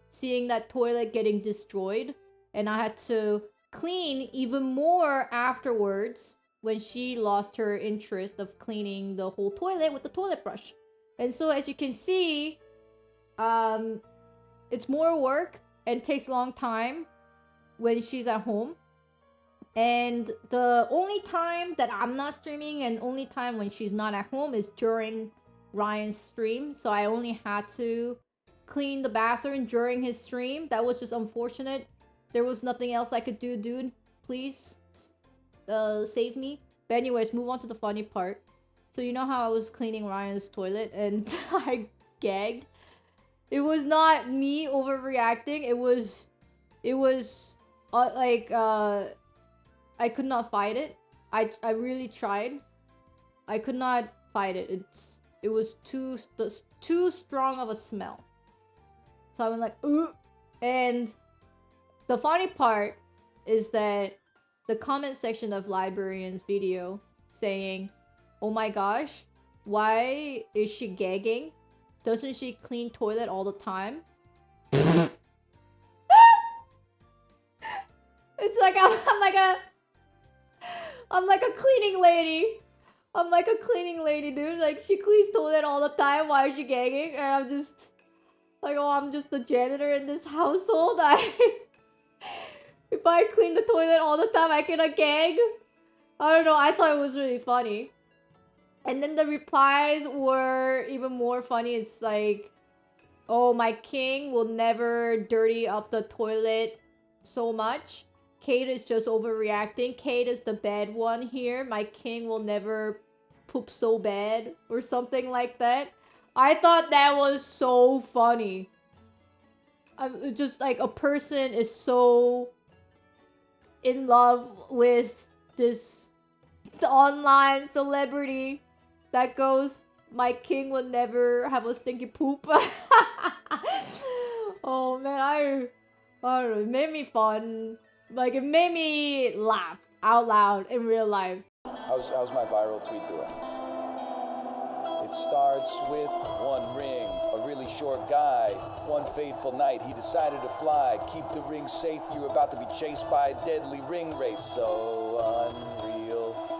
seeing that toilet getting destroyed. And I had to clean even more afterwards when she lost her interest of cleaning the whole toilet with the toilet brush. And so as you can see, it's more work and takes a long time when she's at home. And the only time that I'm not streaming and only time when she's not at home is during Ryan's stream. So I only had to clean the bathroom during his stream. That was just unfortunate. There was nothing else I could do, dude. Please, save me. But anyways, move on to the funny part. So you know how I was cleaning Ryan's toilet and I gagged? It was not me overreacting. It was I could not fight it. I really tried. I could not fight it. It was too strong of a smell. So I went like, ooh. And the funny part is that the comment section of Librarian's video saying, oh my gosh, why is she gagging? Doesn't she clean toilet all the time? It's like I'm like a cleaning lady. I'm like a cleaning lady, dude. Like, she cleans toilet all the time. Why is she gagging? And I'm just like, oh, I'm just the janitor in this household. If I clean the toilet all the time, I get a gag. I don't know. I thought it was really funny. And then the replies were even more funny. It's like, oh, my king will never dirty up the toilet so much. Kate is just overreacting. Kate is the bad one here. My king will never poop so bad or something like that. I thought that was so funny. Just like a person is so in love with this online celebrity that goes, my king will never have a stinky poop. Oh man, I don't know, it made me fun. Like, it made me laugh out loud in real life. How's my viral tweet doing? It starts with one ring, a really short guy. One fateful night, he decided to fly. Keep the ring safe, you're about to be chased by a deadly ring race. So